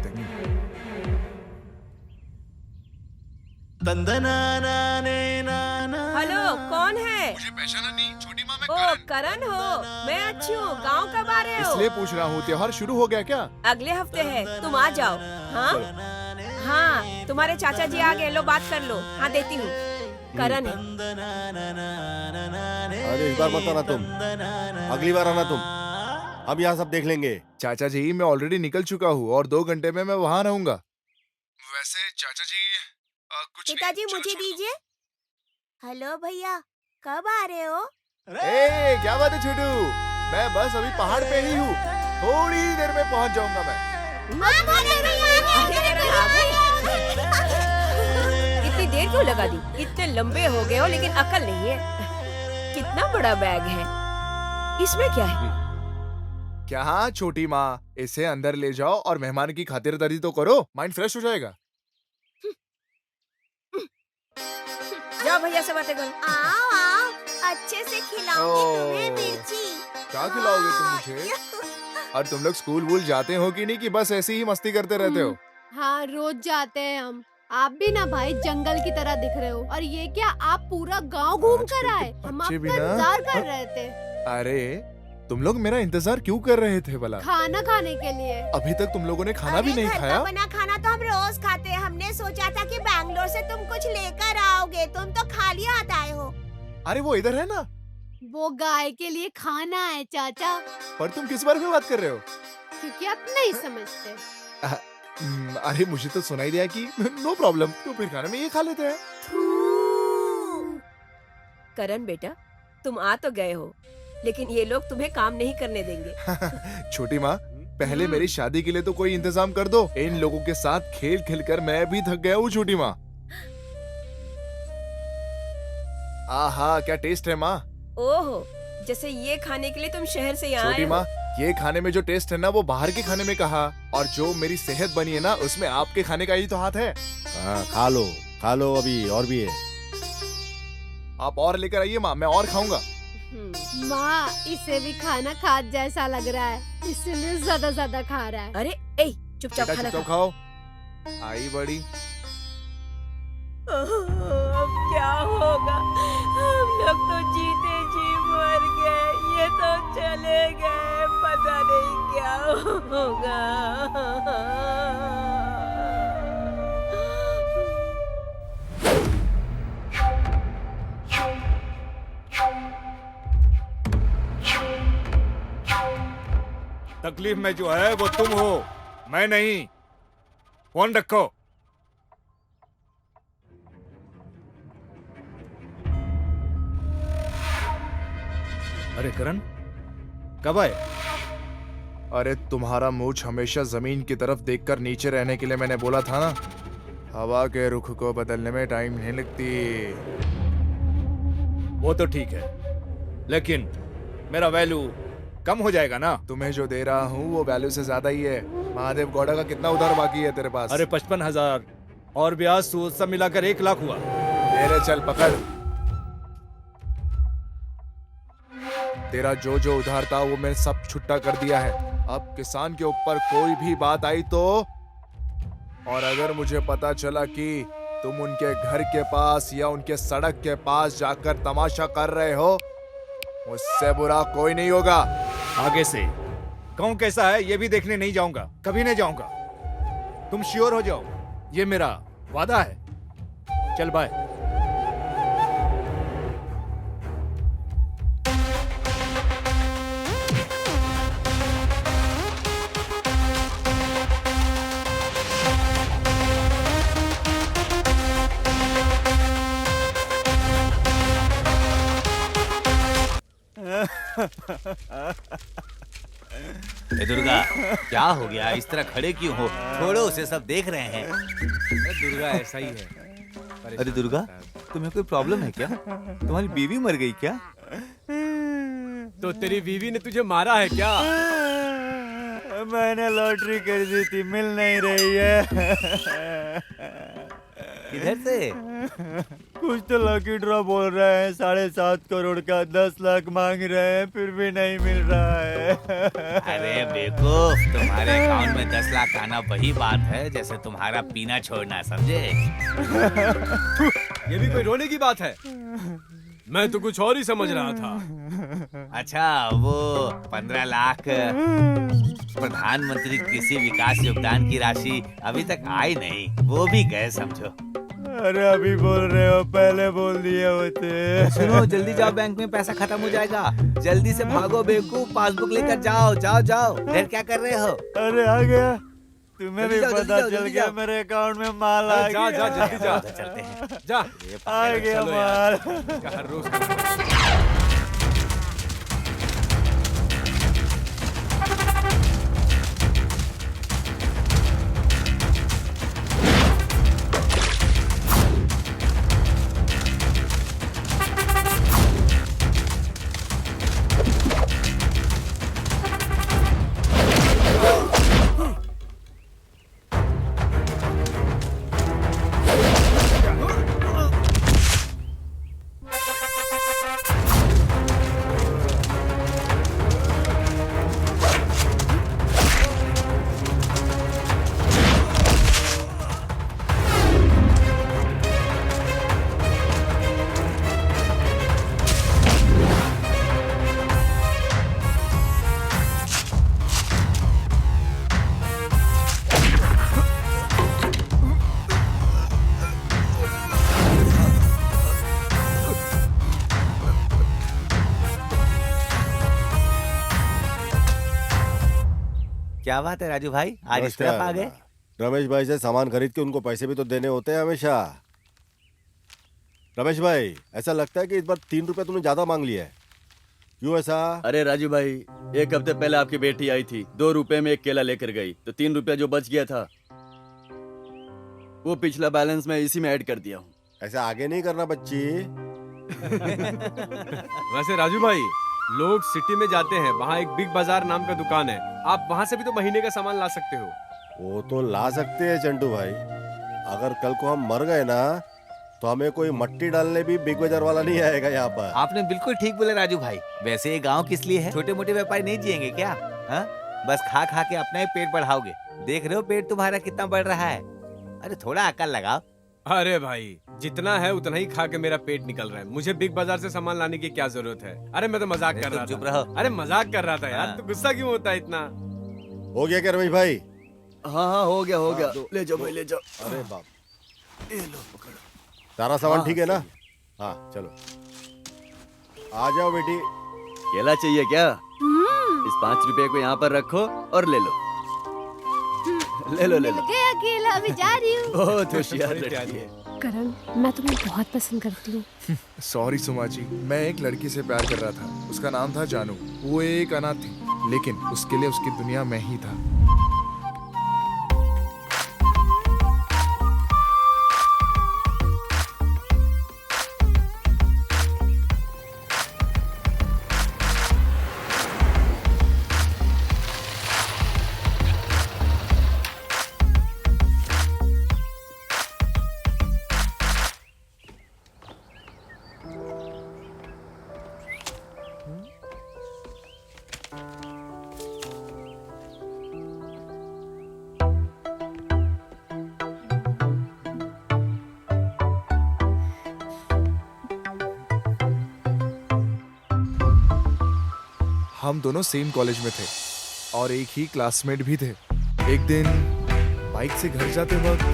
हेलो, कौन है? मुझे पहचाना नहीं, छोटी माँ मैं ओ करण हो। मैं अच्छी हूँ। गाँव कब आ रहे हो? इसलिए पूछ रहा हूँ, त्योहार शुरू हो गया क्या? अगले हफ्ते है, तुम आ जाओ। हाँ हाँ, तुम्हारे चाचा जी आ गए, लो बात कर लो। हाँ देती हूँ। करण है। अरे इस बार मत आना तुम, अगली बार आना तुम। हम यहाँ सब देख लेंगे। चाचा जी मैं ऑलरेडी निकल चुका हूँ और 2 घंटे में मैं वहाँ रहूंगा। वैसे चाचा जी कुछ पिताजी मुझे दीजिए। हेलो भैया, कब आ रहे हो? ए, क्या बात है छोटू, मैं बस अभी पहाड़ पे ही हूँ, थोड़ी ही देर में पहुँच जाऊंगा मैं। इतनी देर क्यों लगा दी? इतने लंबे हो गए हो लेकिन अकल नहीं है। कितना बड़ा बैग है, इसमें क्या है? क्या? हाँ छोटी माँ, इसे अंदर ले जाओ और मेहमान की खातिरदारी तो करो, माइंड फ्रेश हो जाएगा। जाओ भैया से बातें करो। आओ आओ, अच्छे से खिलाऊंगी तुम्हें मिर्ची। क्या खिलाओगे तुम मुझे? और तुम लोग स्कूल वूल जाते हो कि नहीं, कि बस ऐसे ही मस्ती करते रहते हो? हाँ रोज जाते हैं हम। आप भी ना भाई जंगल की तरह दिख रहे हो। और ये क्या, आप पूरा गांव घूम कर आए? हम बच्चे भी आपका ना- इंतजार कर रहे थे। अरे तुम लोग मेरा इंतजार क्यों कर रहे थे भला? खाना खाने के लिए। अभी तक तुम लोगों ने खाना भी नहीं खाया? बना खाना तो हम रोज खाते हैं। हमने सोचा था कि बैंगलोर से तुम कुछ लेकर आओगे, तुम तो खाली हाथ आए हो। अरे वो इधर है ना। वो गाय के लिए खाना है चाचा। पर तुम किस बारे में बात कर रहे हो? क्योंकि आप नहीं समझते। अरे मुझे तो सुनाई दिया कि नो प्रॉब्लम, तो फिर खाने में ये खा लेते हैं। करण बेटा, तुम आ तो गए हो, लेकिन ये लोग तुम्हें काम नहीं करने देंगे। छोटी माँ, पहले मेरी शादी के लिए तो कोई इंतजाम कर दो। इन लोगों के साथ खेल खेल कर मैं भी थक गया हूँ छोटी माँ। आहा क्या टेस्ट है माँ। ओहो, जैसे ये खाने के लिए तुम शहर से यहाँ आए छोटी हो। माँ, ये खाने में जो टेस्ट है ना वो बाहर के खाने में कहा, और जो मेरी सेहत बनी है ना उसमें आपके खाने का ही तो हाथ है। हाँ खा लो, अभी और भी है। आप और लेकर आइए माँ, मैं और खाऊंगा। माँ, इसे भी खाना खाद जैसा लग रहा है, इसलिए ज्यादा खा रहा है। अरे ए, चुपचाप बेटा खाना चुपचाप खा। खाओ। आई बड़ी। अब क्या होगा? हम लोग तो जीते जी मर गए, ये तो चले गए, पता नहीं क्या होगा। तकलीफ में जो है वो तुम हो, मैं नहीं। फोन रखो। अरे करण, कब आए? अरे तुम्हारा मूछ हमेशा जमीन की तरफ देखकर नीचे रहने के लिए मैंने बोला था ना। हवा के रुख को बदलने में टाइम नहीं लगती। वो तो ठीक है, लेकिन मेरा वैल्यू कम हो जाएगा ना। तुम्हें जो दे रहा हूँ वो वैल्यू से ज्यादा ही है। महादेव गौड़ा का कितना उधार बाकी है तेरे पास? अरे 55,000 और ब्याज सूद सब मिलाकर 1 लाख हुआ। मेरे चल पकड़। तेरा जो जो उधार था वो मैंने सब छुट्टा कर दिया है। अब किसान के ऊपर कोई भी बात आई तो, और अगर मुझे पता चला कि तुम उनके घर के पास या उनके सड़क के पास जाकर तमाशा कर रहे हो, मुझसे बुरा कोई नहीं होगा। आगे से गाँव कैसा है ये भी देखने नहीं जाऊंगा, कभी नहीं जाऊंगा। तुम श्योर हो जाओ, ये मेरा वादा है। चल बाय। ए दुर्गा, क्या हो गया? इस तरह खड़े क्यों हो? छोड़ो उसे, सब देख रहे हैं। दुर्गा ऐसा ही है। अरे दुर्गा, तुम्हें कोई प्रॉब्लम है क्या? तुम्हारी बीवी मर गई क्या? तो तेरी बीवी ने तुझे मारा है क्या? मैंने लॉटरी खरीदी थी, मिल नहीं रही है। किधर से? कुछ तो लकी ड्रॉ बोल रहे हैं, 7.5 करोड़ का 10 लाख मांग रहे हैं, फिर भी नहीं मिल रहा है। अरे बेवकूफ, तुम्हारे अकाउंट में 10 लाख आना वही बात है जैसे तुम्हारा पीना छोड़ना, समझे? ये भी कोई रोने की बात है? मैं तो कुछ और ही समझ रहा था। अच्छा, वो 15 लाख प्रधानमंत्री कृषि विकास योगदान की राशि अभी तक आई नहीं, वो भी गए समझो। अरे अभी बोल रहे हो, पहले बोल दिए होते। सुनो, जल्दी जाओ, बैंक में पैसा खत्म हो जाएगा। जल्दी से भागो बेवकूफ, पासबुक लेकर जाओ, जाओ जाओ। फिर क्या कर रहे हो? अरे आ गया, तुम्हें भी पता चल गया मेरे अकाउंट में माल आ गया। जा जल्दी जा, चलते हैं। जा, आ गया माल। हर रोज क्या बात है राजू भाई, आज इस तरफ आ गए? रमेश भाई से सामान खरीद के उनको पैसे भी तो देने होते हैं हमेशा। रमेश भाई, ऐसा लगता है कि इस बार 3 रुपए तुमने ज्यादा मांग लिया है, क्यों ऐसा? अरे राजू भाई, 1 हफ्ते पहले आपकी बेटी आई थी, 2 रुपए में 1 केला लेकर गई, तो 3 रुपया जो बच गया था वो पिछला बैलेंस मैं इसी में ऐड कर दिया हूँ। ऐसा आगे नहीं करना बच्ची। वैसे राजू भाई, लोग सिटी में जाते हैं, वहाँ एक बिग बाजार नाम का दुकान है, आप वहाँ से भी तो महीने का सामान ला सकते हो। वो तो ला सकते हैं चंटू भाई, अगर कल को हम मर गए ना तो हमें कोई मट्टी डालने भी बिग बाजार वाला नहीं आएगा यहाँ पर। आपने बिल्कुल ठीक बोला राजू भाई। वैसे ये गांव किस लिए है? छोटे मोटे व्यापारी नहीं जिएंगे क्या? हा? बस खा खा के अपना ही पेट बढ़ाओगे। देख रहे हो पेट तुम्हारा कितना बढ़ रहा है। अरे थोड़ा अकल लगाओ। अरे भाई, जितना है उतना ही खा के मेरा पेट निकल रहा है, मुझे बिग बाजार से सामान लाने की क्या जरूरत है? अरे मैं तो मजाक कर रहा था। चुप रहो। अरे मजाक कर रहा था यार, तो गुस्सा क्यों होता है इतना? हो गया क्या रमेश भाई? हाँ हो गया हो गया, ले जाओ भाई ले जाओ। अरे बाप, ये लो पकड़ो। सारा सामान ठीक है ना? हाँ चलो, आ जाओ बेटी। केला चाहिए क्या? इस 5 रुपए को यहाँ पर रखो और ले लो। ले लो ले लो। गया केला, अभी जा रही हूँ। बहुत होशियार लड़की है। करण, मैं तुम्हें बहुत पसंद करती हूँ। सॉरी सुमा जी, मैं एक लड़की से प्यार कर रहा था, उसका नाम था जानू। वो एक अनाथ थी, लेकिन उसके लिए उसकी दुनिया में ही था। हम दोनों सेम कॉलेज में थे और एक ही क्लासमेट भी थे। एक दिन बाइक से घर जाते वक्त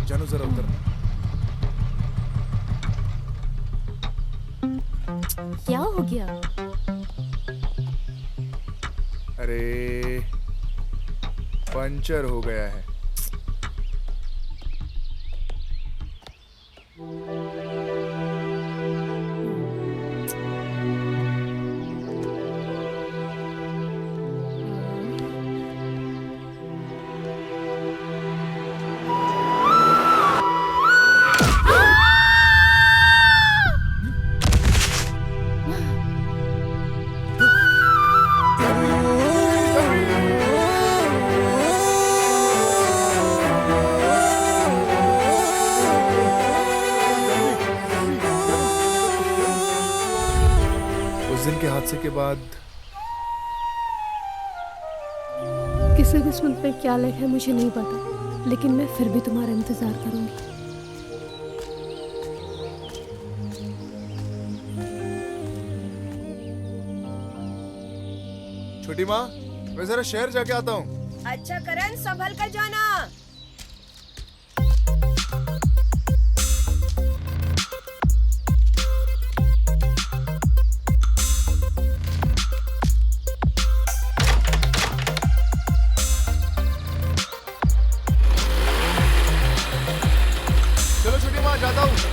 जानू जरा उतर। क्या हो गया? अरे पंचर हो गया है। उस दिन के हादसे के बाद किसी किस्मत में क्या लिखा है मुझे नहीं पता, लेकिन मैं फिर भी तुम्हारा इंतजार करूंगी। छोटी माँ, मैं जरा शहर जाके आता हूँ। अच्छा करण, संभल कर जाना। चलो छोटी माँ, जाता हूँ।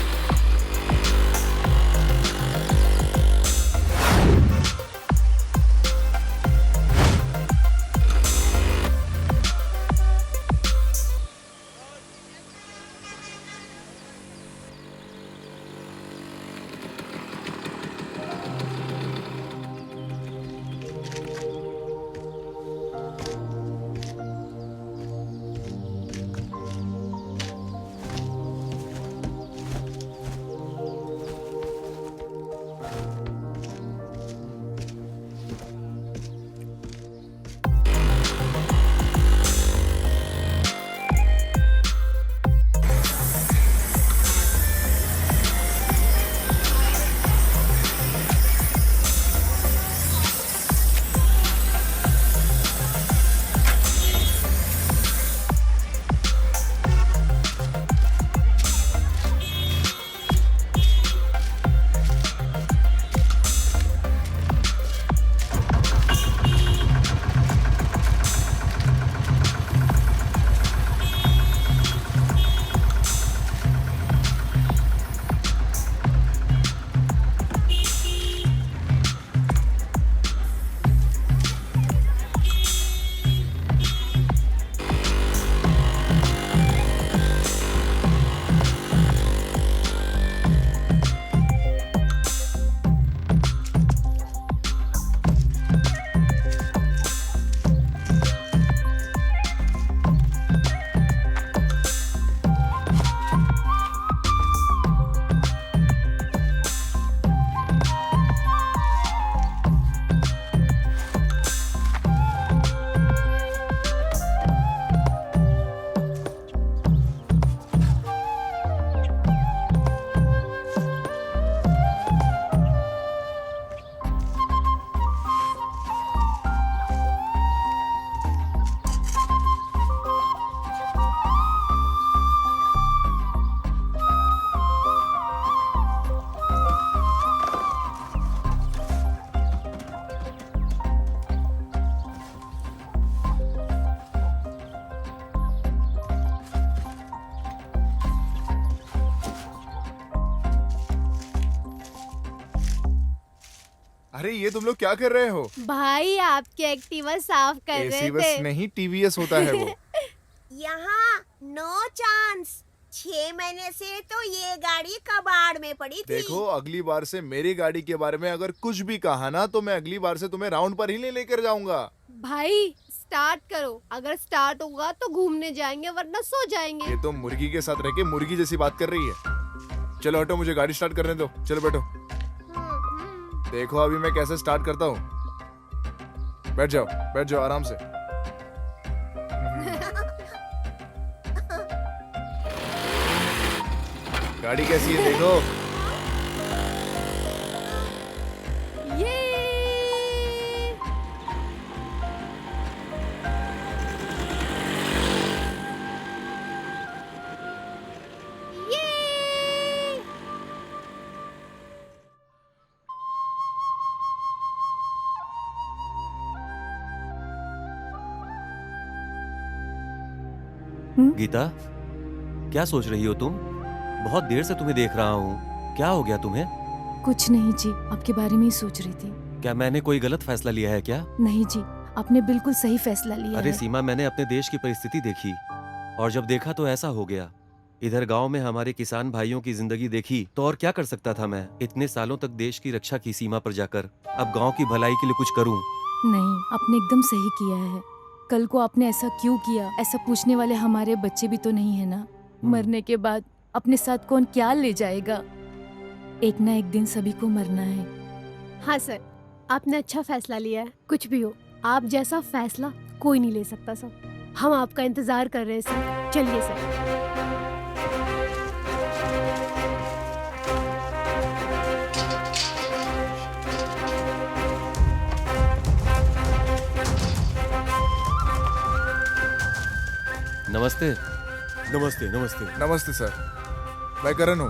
अरे ये तुम लोग क्या कर रहे हो? भाई आपके एक्टिवा साफ कर रहे एसी बस थे। नहीं, टीवीएस होता है वो। यहाँ नो चांस। 6 महीने से तो ये गाड़ी कबाड़ में पड़ी थी। देखो, अगली बार से मेरी गाड़ी के बारे में अगर कुछ भी कहा ना तो मैं अगली बार से तुम्हें राउंड पर ही नहीं लेकर जाऊंगा। भाई स्टार्ट करो, अगर स्टार्ट होगा तो घूमने जाएंगे वरना सो जाएंगे। ये तो मुर्गी के साथ रह के मुर्गी जैसी बात कर रही है। चलो हटो, मुझे गाड़ी स्टार्ट करने दो। चलो बैठो। देखो अभी मैं कैसे स्टार्ट करता हूँ। बैठ जाओ आराम से। गाड़ी कैसी है देखो। ये गीता, क्या सोच रही हो तुम? बहुत देर से तुम्हें देख रहा हूँ। क्या हो गया तुम्हें? कुछ नहीं जी, आपके बारे में ही सोच रही थी। क्या मैंने कोई गलत फैसला लिया है क्या? नहीं जी, आपने बिल्कुल सही फैसला लिया अरे है। सीमा, मैंने अपने देश की परिस्थिति देखी और जब देखा तो ऐसा हो गया। इधर गांव में हमारे किसान भाइयों की जिंदगी देखी तो और क्या कर सकता था मैं? इतने सालों तक देश की रक्षा की सीमा पर जाकर अब गांव की भलाई के लिए कुछ करूं। नहीं, आपने एकदम सही किया है। कल को आपने ऐसा क्यों किया, ऐसा पूछने वाले हमारे बच्चे भी तो नहीं है ना। मरने के बाद अपने साथ कौन क्या ले जाएगा? एक ना एक दिन सभी को मरना है। हाँ सर, आपने अच्छा फैसला लिया है। कुछ भी हो, आप जैसा फैसला कोई नहीं ले सकता सर। हम आपका इंतजार कर रहे हैं सर। चलिए सर। नमस्ते। नमस्ते नमस्ते। नमस्ते सर, मैं करण हूँ।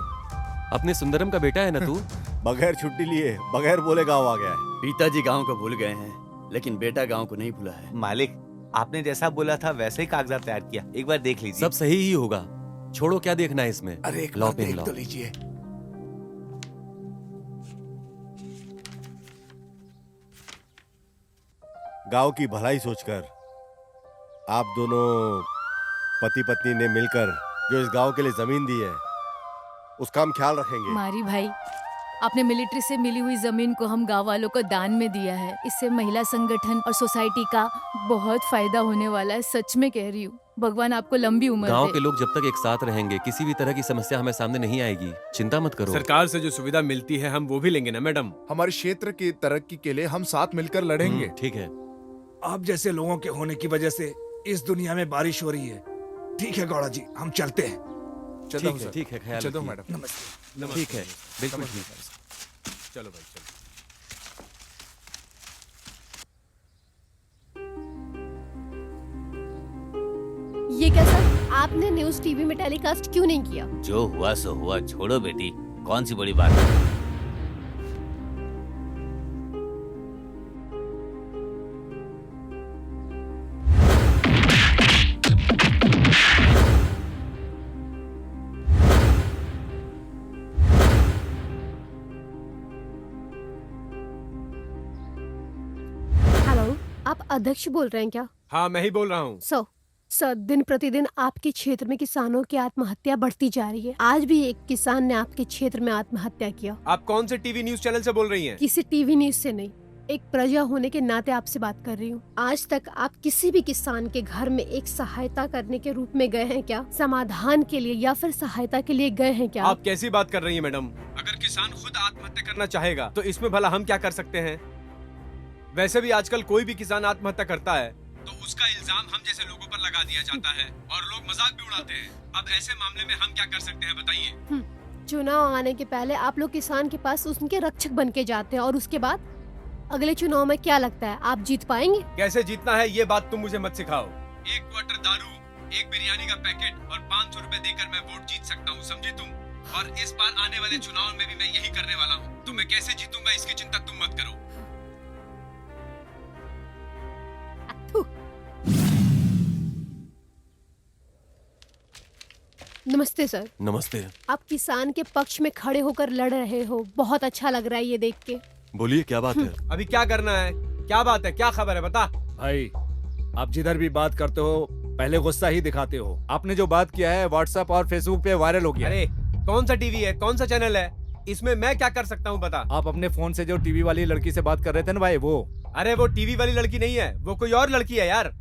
अपने सुंदरम का बेटा है ना तू? बगैर छुट्टी लिए, बगैर बोले गाँव आ गया है। पिताजी गांव को भूल गए हैं, लेकिन बेटा गांव को नहीं भूला है। मालिक, आपने जैसा बोला था वैसे ही कागजात तैयार किया, एक बार देख लीजिए। सब सही ही होगा। छोड़ो, क्या देखना है इसमें? अरे एक लॉ बार पेन देख लॉ। तो लीजिए। गांव की भलाई सोचकर आप दोनों पति पत्नी ने मिलकर जो इस गांव के लिए जमीन दी है उसका हम ख्याल रखेंगे। मारी भाई, आपने मिलिट्री से मिली हुई जमीन को हम गांव वालों को दान में दिया है। इससे महिला संगठन और सोसाइटी का बहुत फायदा होने वाला है। सच में कह रही हूँ, भगवान आपको लंबी उम्र गांव दे। के लोग जब तक एक साथ रहेंगे किसी भी तरह की समस्या हमें सामने नहीं आएगी। चिंता मत करो। सरकार से जो सुविधा मिलती है हम वो भी लेंगे ना मैडम। हमारे क्षेत्र की तरक्की के लिए हम साथ मिलकर लड़ेंगे। ठीक है। आप जैसे लोगों के होने की वजह से इस दुनिया में बारिश हो रही है। ठीक है गौड़ा जी, हम चलते हैं। चलता हूँ ठीक है, सर। ठीक है, ख्याल चलता हूँ रखिए। मैडम। नमस्ते। ठीक है, बिल्कुल नमस्ते। ठीक है। चलो भाई चलो। ये क्या सर, आपने न्यूज़ टीवी में टेलीकास्ट क्यों नहीं किया? जो हुआ सो हुआ, छोड़ो बेटी, कौन सी बड़ी बात है। हेलो, आप अध्यक्ष बोल रहे हैं क्या? हाँ, मैं ही बोल रहा हूँ। सर, दिन प्रतिदिन आपके क्षेत्र में किसानों की आत्महत्या बढ़ती जा रही है। आज भी एक किसान ने आपके क्षेत्र में आत्महत्या किया। आप कौन से टीवी न्यूज चैनल से बोल रही हैं? किसी टीवी न्यूज से नहीं, एक प्रजा होने के नाते आपसे बात कर रही हूँ। आज तक आप किसी भी किसान के घर में एक सहायता करने के रूप में गए हैं क्या? समाधान के लिए या फिर सहायता के लिए गए हैं क्या? आप कैसी बात कर रही हैं मैडम? अगर किसान खुद आत्महत्या करना चाहेगा तो इसमें भला हम क्या कर सकते हैं? वैसे भी आजकल कोई भी किसान आत्महत्या करता है तो उसका इल्जाम हम जैसे लोगों पर लगा दिया जाता है और लोग मजाक भी उड़ाते हैं। अब ऐसे मामले में हम क्या कर सकते हैं बताइए? चुनाव आने के पहले आप लोग किसान के पास उनके रक्षक बन के जाते हैं और उसके बाद अगले चुनाव में क्या लगता है आप जीत पाएंगे? कैसे जीतना है ये बात तुम मुझे मत सिखाओ। एक क्वार्टर दारू, एक बिरयानी का पैकेट और 500 रुपए देकर मैं वोट जीत सकता हूँ, समझी तुम? और इस बार आने वाले चुनाव में भी मैं यही करने वाला हूँ। तो मैं कैसे जीतूंगा इसकी चिंता तुम मत करो। नमस्ते सर। नमस्ते। आप किसान के पक्ष में खड़े होकर लड़ रहे हो, बहुत अच्छा लग रहा है ये देख के। बोलिए, क्या बात है? अभी क्या करना है? क्या बात है? क्या खबर है? बता। भाई, आप जिधर भी बात करते हो पहले गुस्सा ही दिखाते हो। आपने जो बात किया है व्हाट्सएप और फेसबुक पे वायरल हो गया। अरे कौन सा टीवी है, कौन सा चैनल है? इसमें मैं क्या कर सकता हूँ बता। आप अपने फोन से जो टीवी वाली लड़की से बात कर रहे थे ना भाई, वो। अरे वो टीवी वाली लड़की नहीं है, वो कोई और लड़की है यार।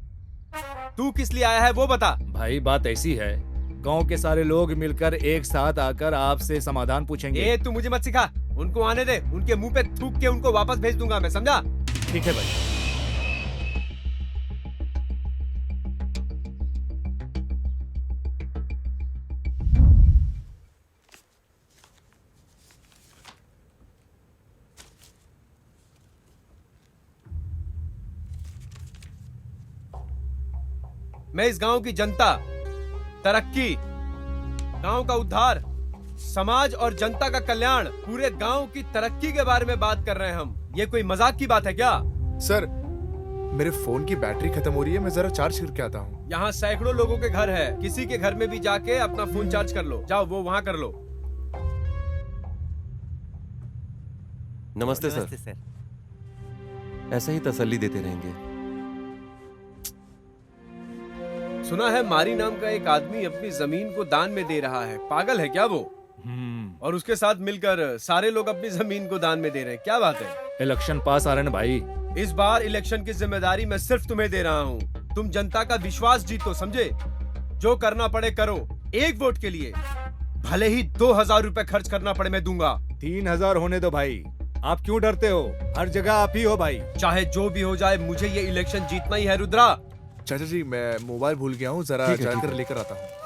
तू किस लिए आया है वो बता। भाई बात ऐसी है, गांव के सारे लोग मिलकर एक साथ आकर आपसे समाधान पूछेंगे। ए तू मुझे मत सिखा, उनको आने दे। उनके मुंह पे थूक के उनको वापस भेज दूंगा मैं, समझा? ठीक है भाई। मैं इस गांव की जनता, तरक्की, गांव का उद्धार, समाज और जनता का कल्याण, पूरे गांव की तरक्की के बारे में बात कर रहे हैं हम। ये कोई मजाक की बात है क्या? सर, मेरे फोन की बैटरी खत्म हो रही है, मैं जरा चार्ज करके आता हूँ। यहाँ सैकड़ों लोगों के घर है, किसी के घर में भी जाके अपना फोन चार्ज कर लो। जाओ वो वहाँ कर लो। नमस्ते सर। सर। ऐसे ही तसल्ली देते रहेंगे। सुना है मारी नाम का एक आदमी अपनी जमीन को दान में दे रहा है। पागल है क्या वो? और उसके साथ मिलकर सारे लोग अपनी जमीन को दान में दे रहे हैं। क्या बात है? इलेक्शन पास आ रहे हैं भाई। इस बार इलेक्शन की जिम्मेदारी मैं सिर्फ तुम्हें दे रहा हूँ। तुम जनता का विश्वास जीतो, समझे? जो करना पड़े करो, एक वोट के लिए भले ही 2000 रुपए खर्च करना पड़े मैं दूंगा। 3000 होने दो भाई, आप क्यों डरते हो? हर जगह आप ही हो भाई। चाहे जो भी हो जाए, मुझे ये इलेक्शन जीतना ही है रुद्रा। चाचा जी मैं मोबाइल भूल गया हूँ, जरा जाकर लेकर आता हूँ।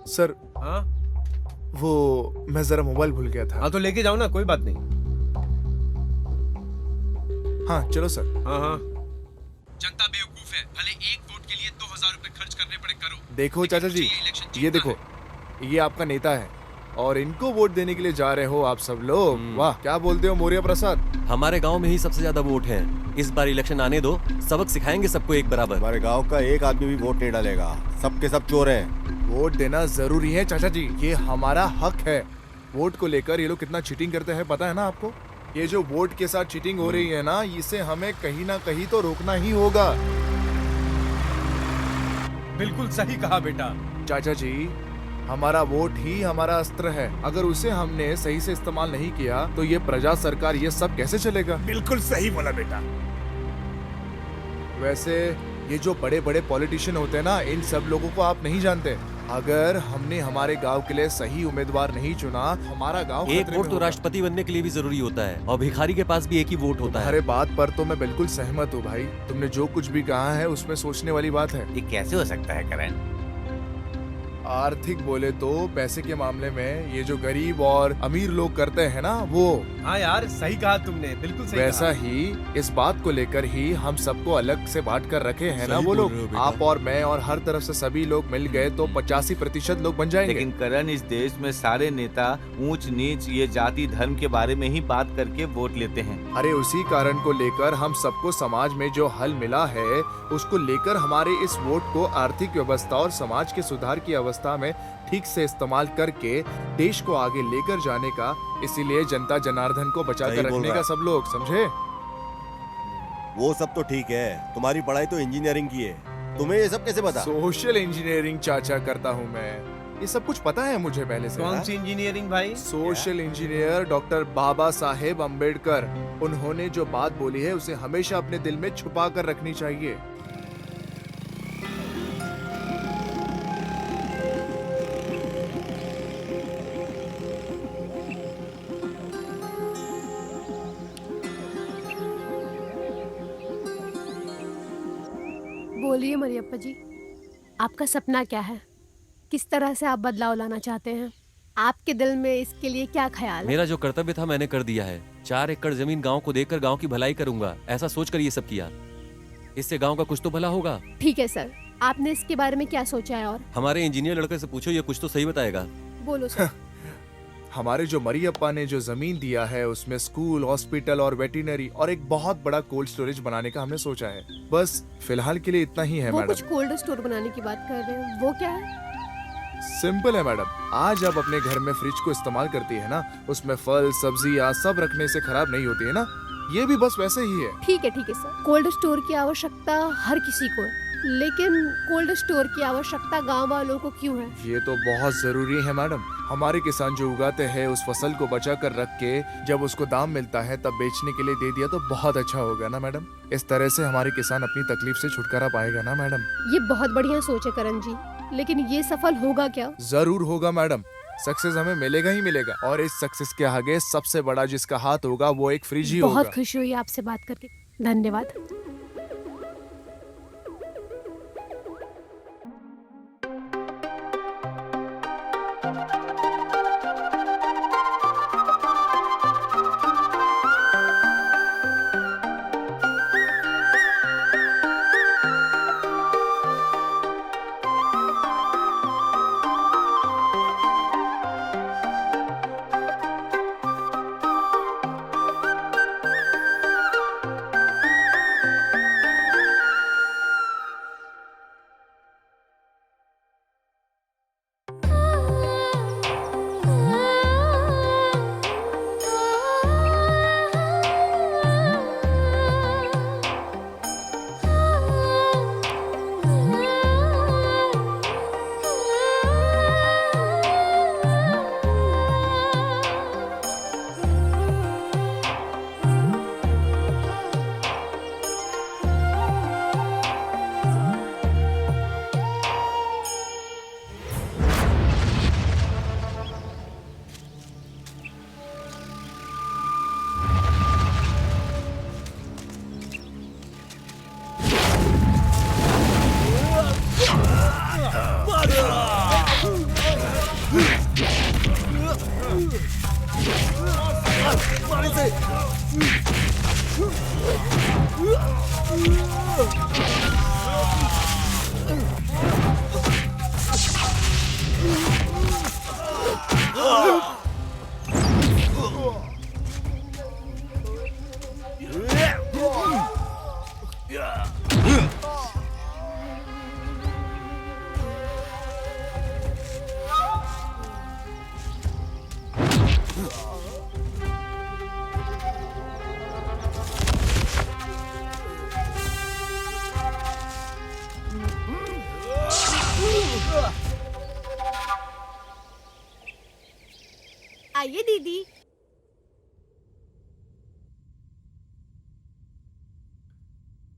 सर हाँ वो मैं जरा मोबाइल भूल गया था। हाँ तो लेके जाओ ना, कोई बात नहीं। हाँ चलो सर। हाँ हाँ, जनता बेवकूफ है, भले एक वोट के लिए 2000 रुपए खर्च करने पड़े करो। देखो चाचा जी, ये देखो, ये आपका नेता है और इनको वोट देने के लिए जा रहे हो आप सब लोग। वाह, क्या बोलते हो मौर्य प्रसाद? हमारे गांव में ही सबसे ज्यादा वोट हैं। इस बार इलेक्शन आने दो, सबक सिखाएंगे सबको एक बराबर। हमारे गांव का एक आदमी भी वोट नहीं डालेगा, सबके सब चोर हैं। वोट देना जरूरी है चाचा जी, ये हमारा हक है। वोट को लेकर ये लोग कितना चीटिंग करते हैं पता है ना आपको? ये जो वोट के साथ चीटिंग हो रही है ना, इसे हमें कहीं ना कहीं तो रोकना ही होगा। बिल्कुल सही कहा बेटा। चाचा जी, हमारा वोट ही हमारा अस्त्र है। अगर उसे हमने सही से इस्तेमाल नहीं किया तो ये प्रजा सरकार ये सब कैसे चलेगा? बिल्कुल सही बोला बेटा। वैसे ये जो बड़े बड़े पॉलिटिशियन होते हैं ना, इन सब लोगों को आप नहीं जानते। अगर हमने हमारे गांव के लिए सही उम्मीदवार नहीं चुना, हमारा गांव एक खतरे वोट में तो होगा। राष्ट्रपति बनने के लिए भी जरूरी होता है और भिखारी के पास भी एक ही वोट होता है। अरे बात पर तो मैं बिल्कुल सहमत हूँ भाई। तुमने जो कुछ भी कहा है उसमें सोचने वाली बात है। ये कैसे हो सकता है करण? आर्थिक बोले तो पैसे के मामले में ये जो गरीब और अमीर लोग करते हैं ना, वो हाँ यार, सही कहा तुमने, बिल्कुल सही वैसा कहा। ही इस बात को लेकर ही हम सबको अलग से बांट कर रखे हैं ना सही वो बोल लोग। रहे हो बेटा। आप और मैं और हर तरफ से सभी लोग मिल गए तो 85% लोग बन जाएंगे। लेकिन करण, इस देश में सारे नेता ऊंच नीच, ये जाति धर्म के बारे में ही बात करके वोट लेते हैं। अरे उसी कारण को लेकर हम सबको समाज में जो हल मिला है उसको लेकर हमारे इस वोट को आर्थिक व्यवस्था और समाज के सुधार की अवस्था में ठीक से इस्तेमाल करके देश को आगे लेकर जाने का, इसीलिए जनता जनार्दन को बचा सही कर बोल रखने रहा का है। सब लोग समझे। वो सब तो ठीक है, तुम्हारी पढ़ाई तो इंजीनियरिंग की है, तुम्हें ये सब कैसे पता? सोशल इंजीनियरिंग चाचा करता हूँ मैं, ये सब कुछ पता है मुझे पहले से। कौन सी इंजीनियरिंग भाई? Social engineer doctor Baba Saheb Ambedkar. उन्होंने जो बात बोली है उसे हमेशा अपने दिल में छुपा कर रखनी चाहिए। बोलिए मरियप्पा जी, आपका सपना क्या है? किस तरह से आप बदलाव लाना चाहते हैं? आपके दिल में इसके लिए क्या ख्याल है? मेरा जो कर्तव्य था मैंने कर दिया है। 4 एकड़ जमीन गांव को देकर गांव की भलाई करूंगा, ऐसा सोचकर ये सब किया। इससे गांव का कुछ तो भला होगा। ठीक है सर, आपने इसके बारे में क्या सोचा है? और हमारे इंजीनियर लड़के से पूछो, ये कुछ तो सही बताएगा। बोलो सर। हमारे जो मरियप्पा ने जो जमीन दिया है उसमें स्कूल, हॉस्पिटल और वेटरनरी और एक बहुत बड़ा कोल्ड स्टोरेज बनाने का हमने सोचा है। बस फिलहाल के लिए इतना ही है वो मैडम। कुछ कोल्ड स्टोर बनाने की बात कर रहे हैं, वो क्या है? सिंपल है मैडम। आज आप अपने घर में फ्रिज को इस्तेमाल करती है ना, उसमें फल सब्जियां सब रखने से खराब नहीं होती है ना, ये भी बस वैसे ही है। ठीक है सर, कोल्ड स्टोर की आवश्यकता हर किसी को है, लेकिन कोल्ड स्टोर की आवश्यकता गांव वालों को क्यों है? ये तो बहुत जरूरी है मैडम। हमारे किसान जो उगाते हैं उस फसल को बचा कर रख के जब उसको दाम मिलता है तब बेचने के लिए दे दिया तो बहुत अच्छा होगा ना मैडम। इस तरह से हमारे किसान अपनी तकलीफ से छुटकारा पाएगा ना मैडम। ये बहुत बढ़िया सोच है करण जी, लेकिन ये सफल होगा क्या? जरूर होगा मैडम, सक्सेस हमें मिलेगा ही मिलेगा। और इस सक्सेस के आगे सबसे बड़ा जिसका हाथ होगा वो एक फ्रिज ही होगा। बहुत खुशी हुई आपसे बात करके, धन्यवाद। मार इसे। आइए दीदी।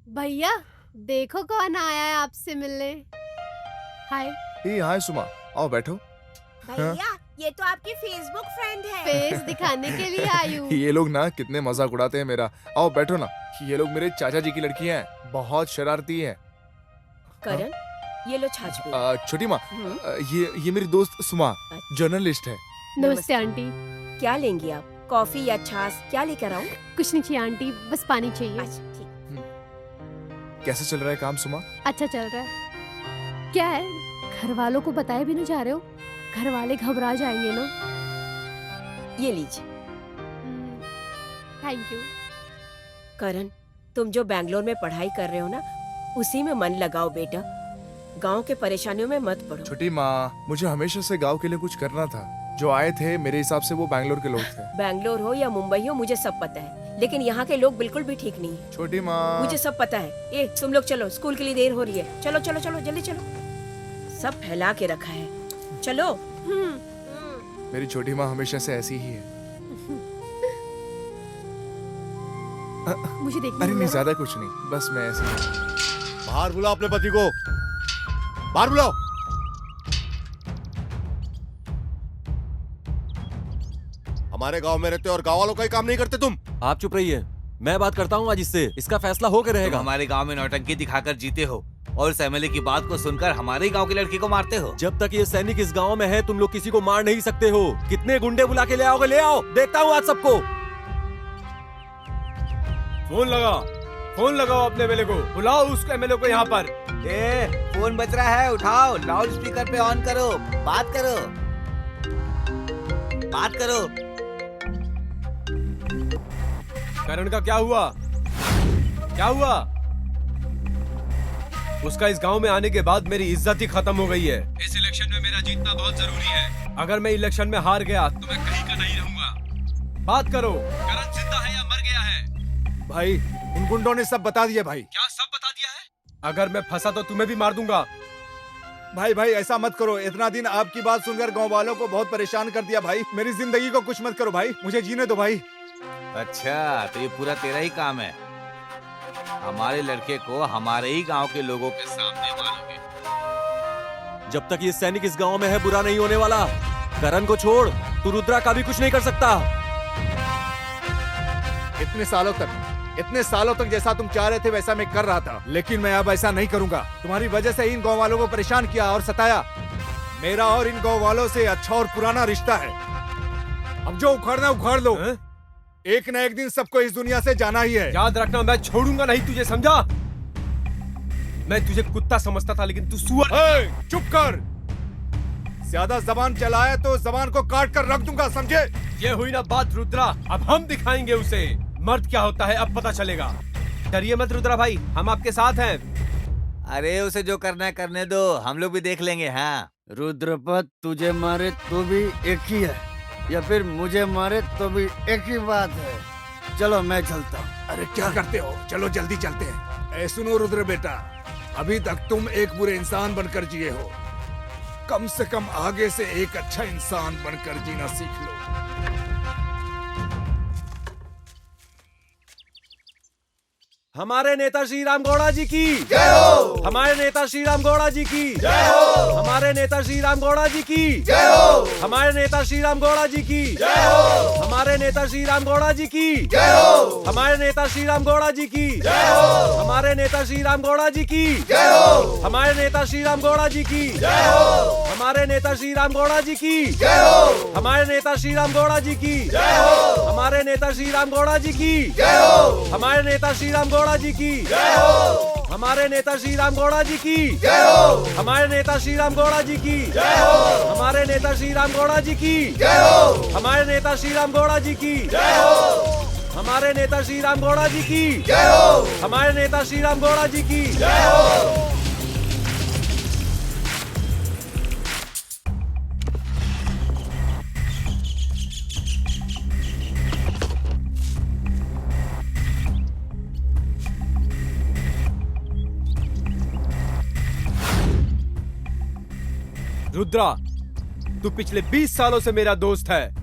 भैया देखो कौन आया है आपसे मिलने। हाय। हाय सुमा, आओ बैठो। भैया ये तो आपकी फेसबुक फ्रेंड है। फेस दिखाने के लिए आई हूँ। ये लोग ना कितने मजाक उड़ाते हैं मेरा। आओ बैठो ना। ये लोग मेरे चाचा जी की लड़की हैं, बहुत शरारती हैं। करण, ये लो छाछ भी। छोटी माँ, ये मेरी दोस्त सुमा, जर्नलिस्ट है। नमस्ते आंटी। क्या लेंगी आप? कॉफी या छाछ, क्या लेकर आऊं? कुछ नहीं चाहिए आंटी, बस पानी चाहिए। कैसे चल रहा है काम सुमा? अच्छा चल रहा है। क्या है, घर वालों को बताए भी नहीं जा रहे हो? घर वाले घबरा जाएंगे ना। ये लीजिए। Thank you. करण, तुम जो बैंगलोर में पढ़ाई कर रहे हो ना, उसी में मन लगाओ बेटा। गांव के परेशानियों में मत पड़ो। छोटी माँ, मुझे हमेशा से गांव के लिए कुछ करना था। जो आए थे मेरे हिसाब से वो बैंगलोर के लोग थे। बैंगलोर हो या मुंबई हो, मुझे सब पता है, लेकिन यहाँ के लोग बिल्कुल भी ठीक नहीं है। छोटी माँ, मुझे सब पता है। ए, तुम लोग चलो, स्कूल के लिए देर हो रही है। चलो चलो चलो, जल्दी चलो। सब फैला के रखा है, चलो। मेरी छोटी माँ हमेशा से ऐसी ही है। मुझे देखने अरे नहीं, ज्यादा कुछ नहीं, बस मैं ऐसे। बाहर बुलाओ अपने पति को, बाहर बुलाओ। हमारे गांव में रहते और गांव वालों का ही काम नहीं करते तुम। आप चुप रहिए, मैं बात करता हूँ आज इससे। इसका फैसला होकर रहेगा। हमारे गांव में नौटंकी दिखाकर जीते हो और इस एमएलए की बात को सुनकर हमारे गांव की लड़की को मारते हो। जब तक ये सैनिक इस गांव में है, तुम लोग किसी को मार नहीं सकते हो। कितने गुंडे बुला के ले आओगे? ले आओ, देखता हूँ आज सबको। फोन लगाओ अपने एमएलए को, बुलाओ उस एमएलए को यहाँ पर। फोन बज रहा है, उठाओ, लाउड स्पीकर पे ऑन करो, बात करो, बात करो। करण का क्या हुआ? क्या हुआ? उसका इस गांव में आने के बाद मेरी इज्जत ही खत्म हो गई है। इस इलेक्शन में मेरा जीतना बहुत जरूरी है। अगर मैं इलेक्शन में हार गया तो मैं कहीं का नहीं रहूंगा। बात करो, करण जिंदा है या मर गया है? भाई, इन गुंडों ने सब बता दिया भाई। क्या सब बता दिया है? अगर मैं फंसा तो तुम्हें भी मार दूंगा। भाई ऐसा मत करो। इतना दिन आपकी बात सुनकर गांव वालों को बहुत परेशान कर दिया भाई। मेरी जिंदगी को कुछ मत करो भाई, मुझे जीने दो भाई। अच्छा, तो ये पूरा तेरा ही काम है। हमारे लड़के को हमारे ही गांव के लोगों के सामने मारोगे। जब तक ये सैनिक इस गांव में है, बुरा नहीं होने वाला। करण को छोड़, तू रुद्रा का भी कुछ नहीं कर सकता। इतने सालों तक जैसा तुम चाह रहे थे वैसा मैं कर रहा था, लेकिन मैं अब ऐसा नहीं करूंगा। तुम्हारी वजह से इन गांव वालों को परेशान किया और सताया। मेरा और इन गांव वालों से अच्छा और पुराना रिश्ता है। अब जो उखाड़ना उखाड़ लो। एक न एक दिन सबको इस दुनिया से जाना ही है। याद रखना, मैं छोड़ूंगा नहीं तुझे, समझा? मैं तुझे कुत्ता समझता था, लेकिन तू सुअर। चुप कर। ज्यादा जबान चलाया तो जबान को काट कर रख दूंगा, समझे? ये हुई ना बात रुद्रा, अब हम दिखाएंगे उसे मर्द क्या होता है, अब पता चलेगा। डरिए मत रुद्रा भाई, हम आपके साथ हैं। अरे उसे जो करना है करने दो, हम लोग भी देख लेंगे। हाँ, रुद्रपत तुझे मारे तो भी एक ही है, या फिर मुझे मारे तो भी एक ही बात है। चलो मैं चलता हूँ। अरे क्या करते हो? चलो जल्दी चलते हैं। सुनो रुद्र बेटा, अभी तक तुम एक बुरे इंसान बनकर जिए हो। कम से कम आगे से एक अच्छा इंसान बनकर जीना सीख लो। हमारे नेता श्री राम गौड़ा जी की जय हो। हमारे नेता श्री राम गौड़ा जी की जय हो। हमारे नेता श्री राम गौड़ा जी की जय हो। हमारे नेता श्री राम गौड़ा जी की जय हो। हमारे नेता श्री राम गौड़ा जी की जय हो। हमारे नेता श्री राम गौड़ा जी की जय हो। हमारे नेता श्री राम गौड़ा जी की जय हो। हमारे नेता श्री राम गौड़ा जी की जय हो। हमारे नेता श्री राम गौड़ा जी की जय हो। हमारे नेता श्री राम गौड़ा जी की जय हो। हमारे नेता श्री राम गौड़ा जी की जय हो। हमारे नेता श्री राम गौड़ा जी की जय हो। हमारे नेता श्री राम गौड़ा जी की जय हो। हमारे नेता श्री राम गौड़ा जी की जय हो। हमारे नेता श्री राम गौड़ा जी की जय हो। हमारे नेता श्री राम गौड़ा जी की जय हो। हमारे नेता श्री राम गौड़ा जी की जय हो। हमारे नेता श्री राम गौड़ा जी की जय हो। रुद्रा, तू पिछले 20 सालों से मेरा दोस्त है,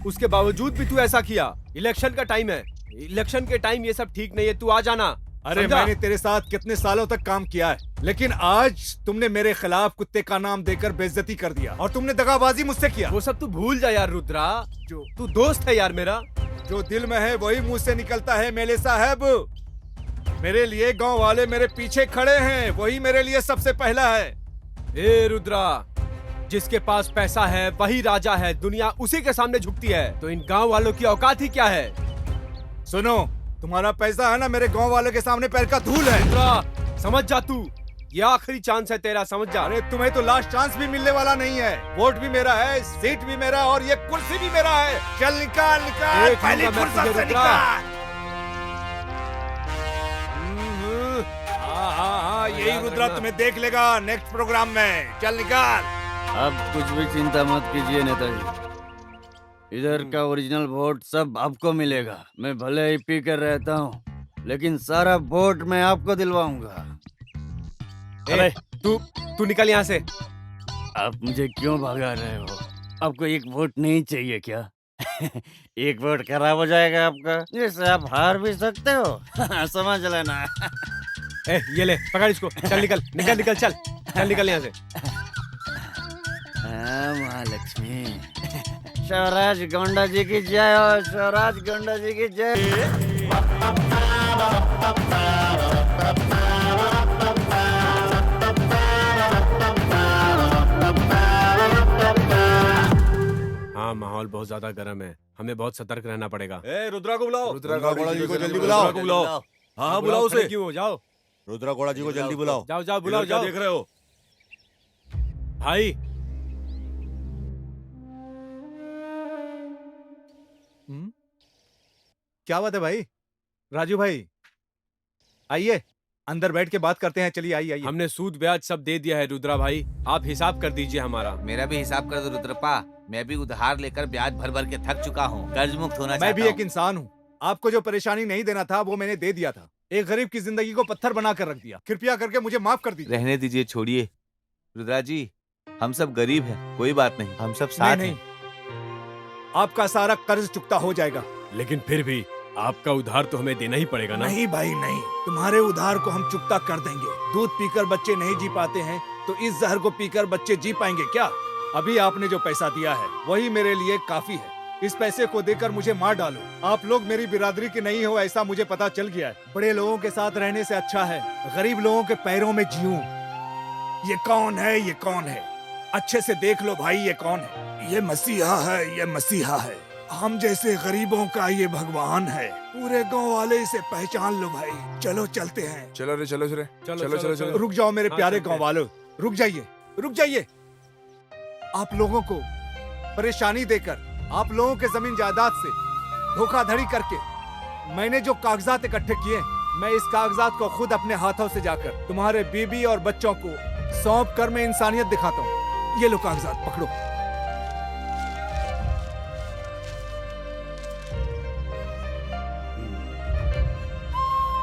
उसके बावजूद भी तू ऐसा किया। इलेक्शन का टाइम है, इलेक्शन के टाइम ये सब ठीक नहीं है, तू आ जाना। अरे समझा? मैंने तेरे साथ कितने सालों तक काम किया है, लेकिन आज तुमने मेरे खिलाफ कुत्ते का नाम देकर बेइज्जती कर दिया और तुमने दगाबाजी मुझसे किया। वो सब तू भूल जा यार रुद्रा, जो तू दोस्त है यार मेरा। जो दिल में है वही मुंह से निकलता है मेले साहब। मेरे लिए गांव वाले मेरे पीछे खड़े हैं, वही मेरे लिए सबसे पहला है। ए रुद्रा, जिसके पास पैसा है वही राजा है, दुनिया उसी के सामने झुकती है, तो इन गांव वालों की औकात ही क्या है? सुनो, तुम्हारा पैसा है ना मेरे गांव वालों के सामने पैर का धूल है। रुद्रा, समझ जा तू, ये आखिरी चांस है तेरा, समझ जा। अरे तुम्हें तो लास्ट चांस भी मिलने वाला नहीं है। वोट भी मेरा है, सीट भी मेरा और ये कुर्सी भी मेरा है। चल निकाल निकाल, देख पहली लूंगा मैं फुर्सत तुझे, से रुद्रा। निकाल। हाँ, यही रुद्रा तुम्हें देख लेगा नेक्स्ट प्रोग्राम में। चल निकाल। अब कुछ भी चिंता मत कीजिए नेताजी, इधर का ओरिजिनल वोट सब आपको मिलेगा। मैं भले ही पी कर रहता हूँ, लेकिन सारा वोट मैं आपको दिलवाऊंगा। अरे तू निकल यहाँ से। आप मुझे क्यों भगा रहे हो? आपको एक वोट नहीं चाहिए क्या? एक वोट खराब हो जाएगा आपका, जिससे आप हार भी सकते हो। समझ लेना। ये ले, पकड़ इसको, चल निकल निकल निकल, चल चल निकल यहाँ से। महालक्ष्मी, शिवराज गोंडा जी की जय हो, शिवराज गोंडा जी की जय। हाँ, माहौल बहुत ज्यादा गर्म है, हमें बहुत सतर्क रहना पड़ेगा। ए, रुद्रा को बुलाओ। रुद्रा गौड़ा जी को जल्दी रुद्रा बुलाओ। को बुलाओ। हाँ, बुलाओ उसे। क्यों हो, जाओ। रुद्रा गौड़ा जी को जल्दी बुलाओ। जाओ जाओ, बुलाओ, इधर क्या जाओ। देख रहे हो? भाई, क्या बात है भाई? राजू भाई, आइए अंदर बैठ के बात करते हैं। चलिए आइए आइए। हमने सूद ब्याज सब दे दिया है रुद्रा भाई, आप हिसाब कर दीजिए हमारा। मेरा भी हिसाब कर दो रुद्रप्पा, मैं भी उधार लेकर ब्याज भर भर के थक चुका हूँ, कर्ज मुक्त होना मैं भी चाहता एक इंसान हूँ। आपको जो परेशानी नहीं देना था वो मैंने दे दिया था। एक गरीब की जिंदगी को पत्थर बना कर रख दिया। कृपया करके मुझे माफ कर दीजिए। रहने दीजिए, छोड़िए रुद्रा जी, हम सब गरीब हैं, कोई बात नहीं, हम सब साथ नहीं, हैं। आपका सारा कर्ज चुकता हो जाएगा। लेकिन फिर भी आपका उधार तो हमें देना ही पड़ेगा ना। नहीं भाई नहीं, तुम्हारे उधार को हम चुकता कर देंगे। दूध पीकर बच्चे नहीं जी पाते हैं, तो इस जहर को पीकर बच्चे जी पाएंगे क्या? अभी आपने जो पैसा दिया है वही मेरे लिए काफी है। इस पैसे को देकर मुझे मार डालो। आप लोग मेरी बिरादरी के नहीं हो ऐसा मुझे पता चल गया है। बड़े लोगों के साथ रहने से अच्छा है गरीब लोगों के पैरों में जीऊं। ये कौन है? ये कौन है? अच्छे से देख लो भाई, ये कौन है? ये मसीहा है, ये मसीहा है। हम जैसे गरीबों का ये भगवान है। पूरे गांव वाले इसे पहचान लो भाई। चलो चलते हैं। चलो रे, चलो रे, चलो चलो चलो। रुक जाओ मेरे हाँ, प्यारे चलते गांव वालों, रुक जाइए, रुक जाइए। आप लोगों को परेशानी देकर, आप लोगों के जमीन जायदाद से धोखाधड़ी करके मैंने जो कागजात इकट्ठे किए, मैं इस कागजात को खुद अपने हाथों से जाकर तुम्हारे बीबी और बच्चों को सौंप कर मैं इंसानियत दिखाता हूँ। ये लो कागजात, पकड़ो।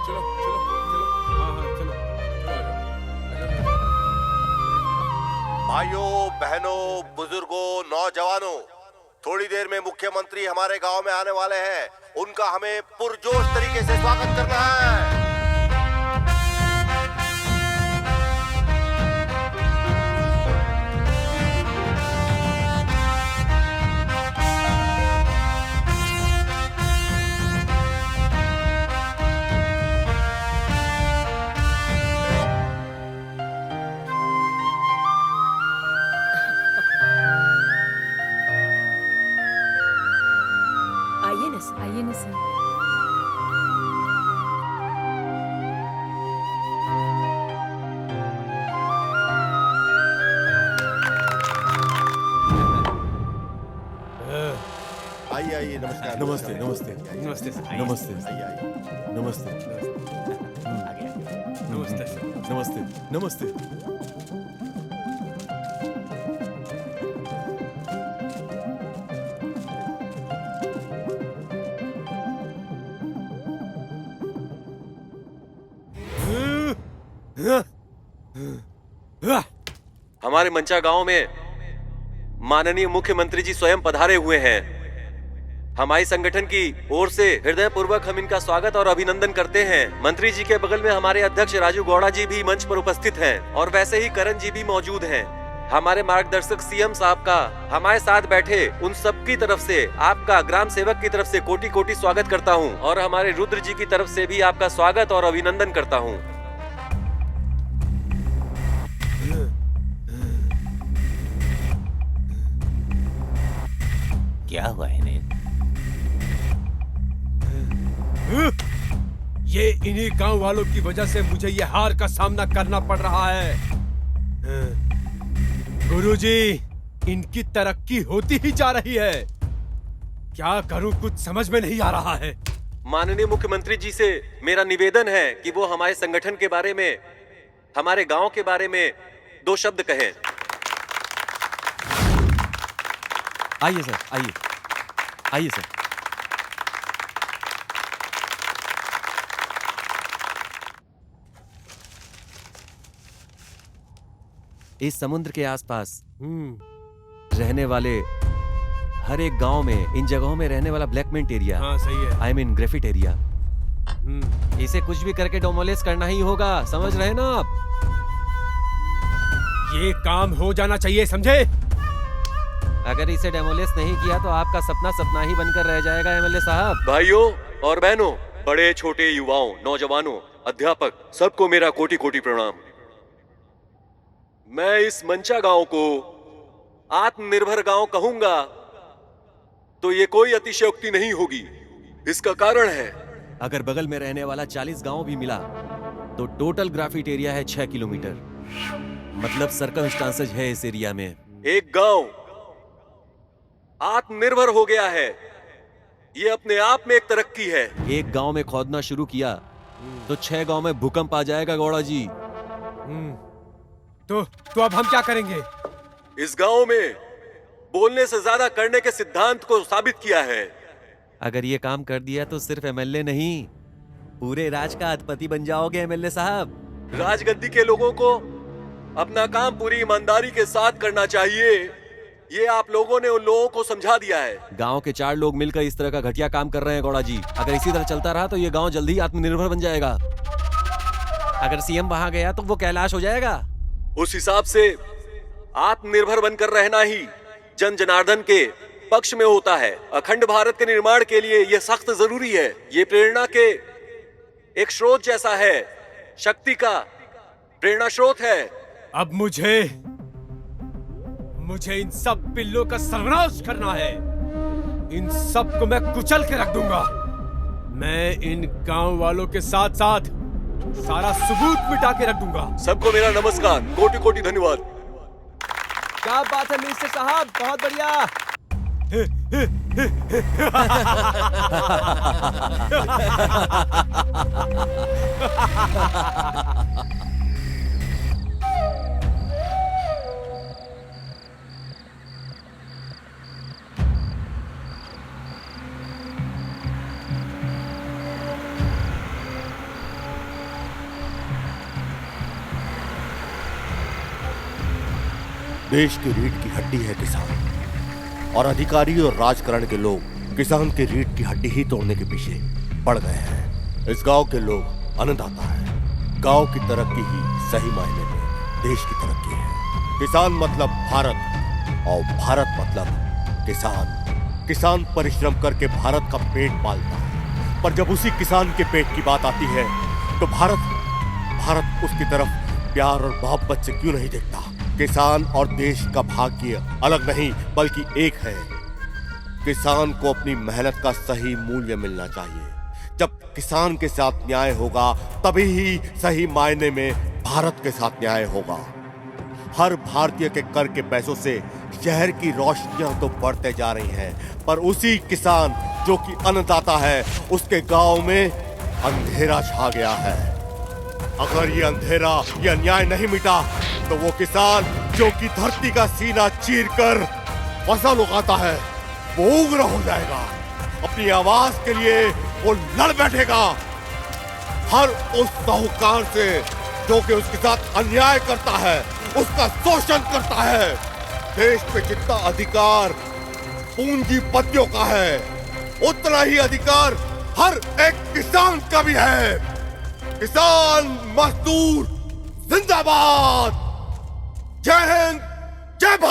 चलो चलो चलो। हाँ हाँ, चलो। भाइयों, बहनों, बुजुर्गों, नौजवानों, थोड़ी देर में मुख्यमंत्री हमारे गांव में आने वाले हैं। उनका हमें पुरजोश तरीके से स्वागत करना है। यस आइए ना सर। आइए आइए, नमस्कार। नमस्ते नमस्ते नमस्ते सर। नमस्ते आइए आइए। नमस्ते नमस्ते सर। नमस्ते नमस्ते। हमारे मंचा गांव में माननीय मुख्यमंत्री जी स्वयं पधारे हुए हैं। हमारे संगठन की ओर से हृदय पूर्वक हम इनका स्वागत और अभिनंदन करते हैं। मंत्री जी के बगल में हमारे अध्यक्ष राजू गौड़ा जी भी मंच पर उपस्थित हैं और वैसे ही करण जी भी मौजूद हैं। हमारे मार्गदर्शक सीएम साहब का हमारे साथ बैठे उन सब की तरफ से आपका ग्राम सेवक की तरफ से कोटि कोटि स्वागत करता हूं और हमारे रुद्र जी की तरफ से भी आपका स्वागत और अभिनंदन करता हूं। क्या हुआ इन्हें? ये इन्हीं गांव वालों की वजह से मुझे ये हार का सामना करना पड़ रहा है। गुरुजी, इनकी तरक्की होती ही जा रही है। क्या करूं, कुछ समझ में नहीं आ रहा है। माननीय मुख्यमंत्री जी से मेरा निवेदन है कि वो हमारे संगठन के बारे में, हमारे गांव के बारे में 2 शब्द कहें। आइए सर, आइए आइए सर। इस समुद्र के आसपास रहने वाले हर एक गांव में, इन जगहों में रहने वाला ब्लैकमेंट एरिया, हाँ सही है। आई मीन ग्रेफिट एरिया, इसे कुछ भी करके डोमोलेस करना ही होगा, समझ रहे ना आप? ये काम हो जाना चाहिए, समझे? अगर इसे डेमोलेस नहीं किया तो आपका सपना सपना ही बनकर रह जाएगा एमएलए साहब। भाइयों और बहनों, बड़े छोटे युवाओं, नौजवानों, अध्यापक, सबको मेरा कोटि कोटि प्रणाम। मैं इस मंचा गांव को आत्मनिर्भर गांव कहूंगा तो ये कोई अतिशयोक्ति नहीं होगी। इसका कारण है, अगर बगल में रहने वाला 40 गांव भी मिला तो टोटल ग्राफिट एरिया है 6 किलोमीटर। मतलब सर्कमस्टांसेस है इस एरिया में। एक गांव आत्मनिर्भर हो गया है, ये अपने आप में एक तरक्की है। एक गांव में खोदना शुरू किया तो 6 गांव में भूकंप आ जाएगा गौड़ा जी। तो अब हम क्या करेंगे? इस गांव में बोलने से ज्यादा करने के सिद्धांत को साबित किया है। अगर ये काम कर दिया तो सिर्फ एमएलए नहीं, पूरे राज का अधिपति बन जाओगे एमएलए साहब। राजगद्दी के लोगों को अपना काम पूरी ईमानदारी के साथ करना चाहिए, ये आप लोगों ने उन लोगों को समझा दिया है। गांव के 4 लोग मिलकर इस तरह का घटिया काम कर रहे हैं गौड़ा जी। अगर इसी तरह चलता रहा तो ये गांव जल्दी ही आत्मनिर्भर बन जाएगा। अगर सीएम वहां गया तो वो कैलाश हो जाएगा। उस हिसाब से आत्मनिर्भर बनकर रहना ही जन जनार्दन के पक्ष में होता है। अखंड भारत के निर्माण के लिए यह सख्त जरूरी है। ये प्रेरणा के एक स्रोत जैसा है, शक्ति का प्रेरणा स्रोत है। अब मुझे इन सब पिल्लों का सर्वनाश करना है। इन सब को मैं कुचल के रख दूंगा। मैं इन गांव वालों के साथ साथ सारा सबूत मिटा के रख दूंगा। सबको मेरा नमस्कार, कोटि कोटि धन्यवाद। क्या बात है मिनिस्टर साहब, बहुत बढ़िया। देश की रीढ़ की हड्डी है किसान, और अधिकारी और राजकारण के लोग किसान की रीढ़ की हड्डी ही तोड़ने के पीछे पड़ गए हैं। इस गांव के लोग अन्नदाता हैं। गांव की तरक्की ही सही मायने में देश की तरक्की है। किसान मतलब भारत और भारत मतलब किसान। किसान परिश्रम करके भारत का पेट पालता है, पर जब उसी किसान के पेट की बात आती है तो भारत उसकी तरफ प्यार और मोहब्बत से क्यों नहीं देखता। किसान और देश का भाग्य अलग नहीं बल्कि एक है। किसान को अपनी मेहनत का सही मूल्य मिलना चाहिए। जब किसान के साथ न्याय होगा तभी ही सही मायने में भारत के साथ न्याय होगा। हर भारतीय के कर के पैसों से शहर की रोशनियां तो बढ़ते जा रही हैं, पर उसी किसान जो कि अन्नदाता है उसके गांव में अंधेरा छा गया है। अगर ये अंधेरा, ये अन्याय नहीं मिटा तो वो किसान जो कि धरती का सीना चीरकर फसल उगाता है वो उग्र हो जाएगा। अपनी आवाज के लिए वो लड़ बैठेगा। हर उस साहूकार से जो कि उसके साथ अन्याय करता है, उसका शोषण करता है। देश पे जितना अधिकार पूंजीपतियों का है उतना ही अधिकार हर एक किसान का भी है। किसान मजदूर जिंदाबाद। जय हिंद, जय भारत।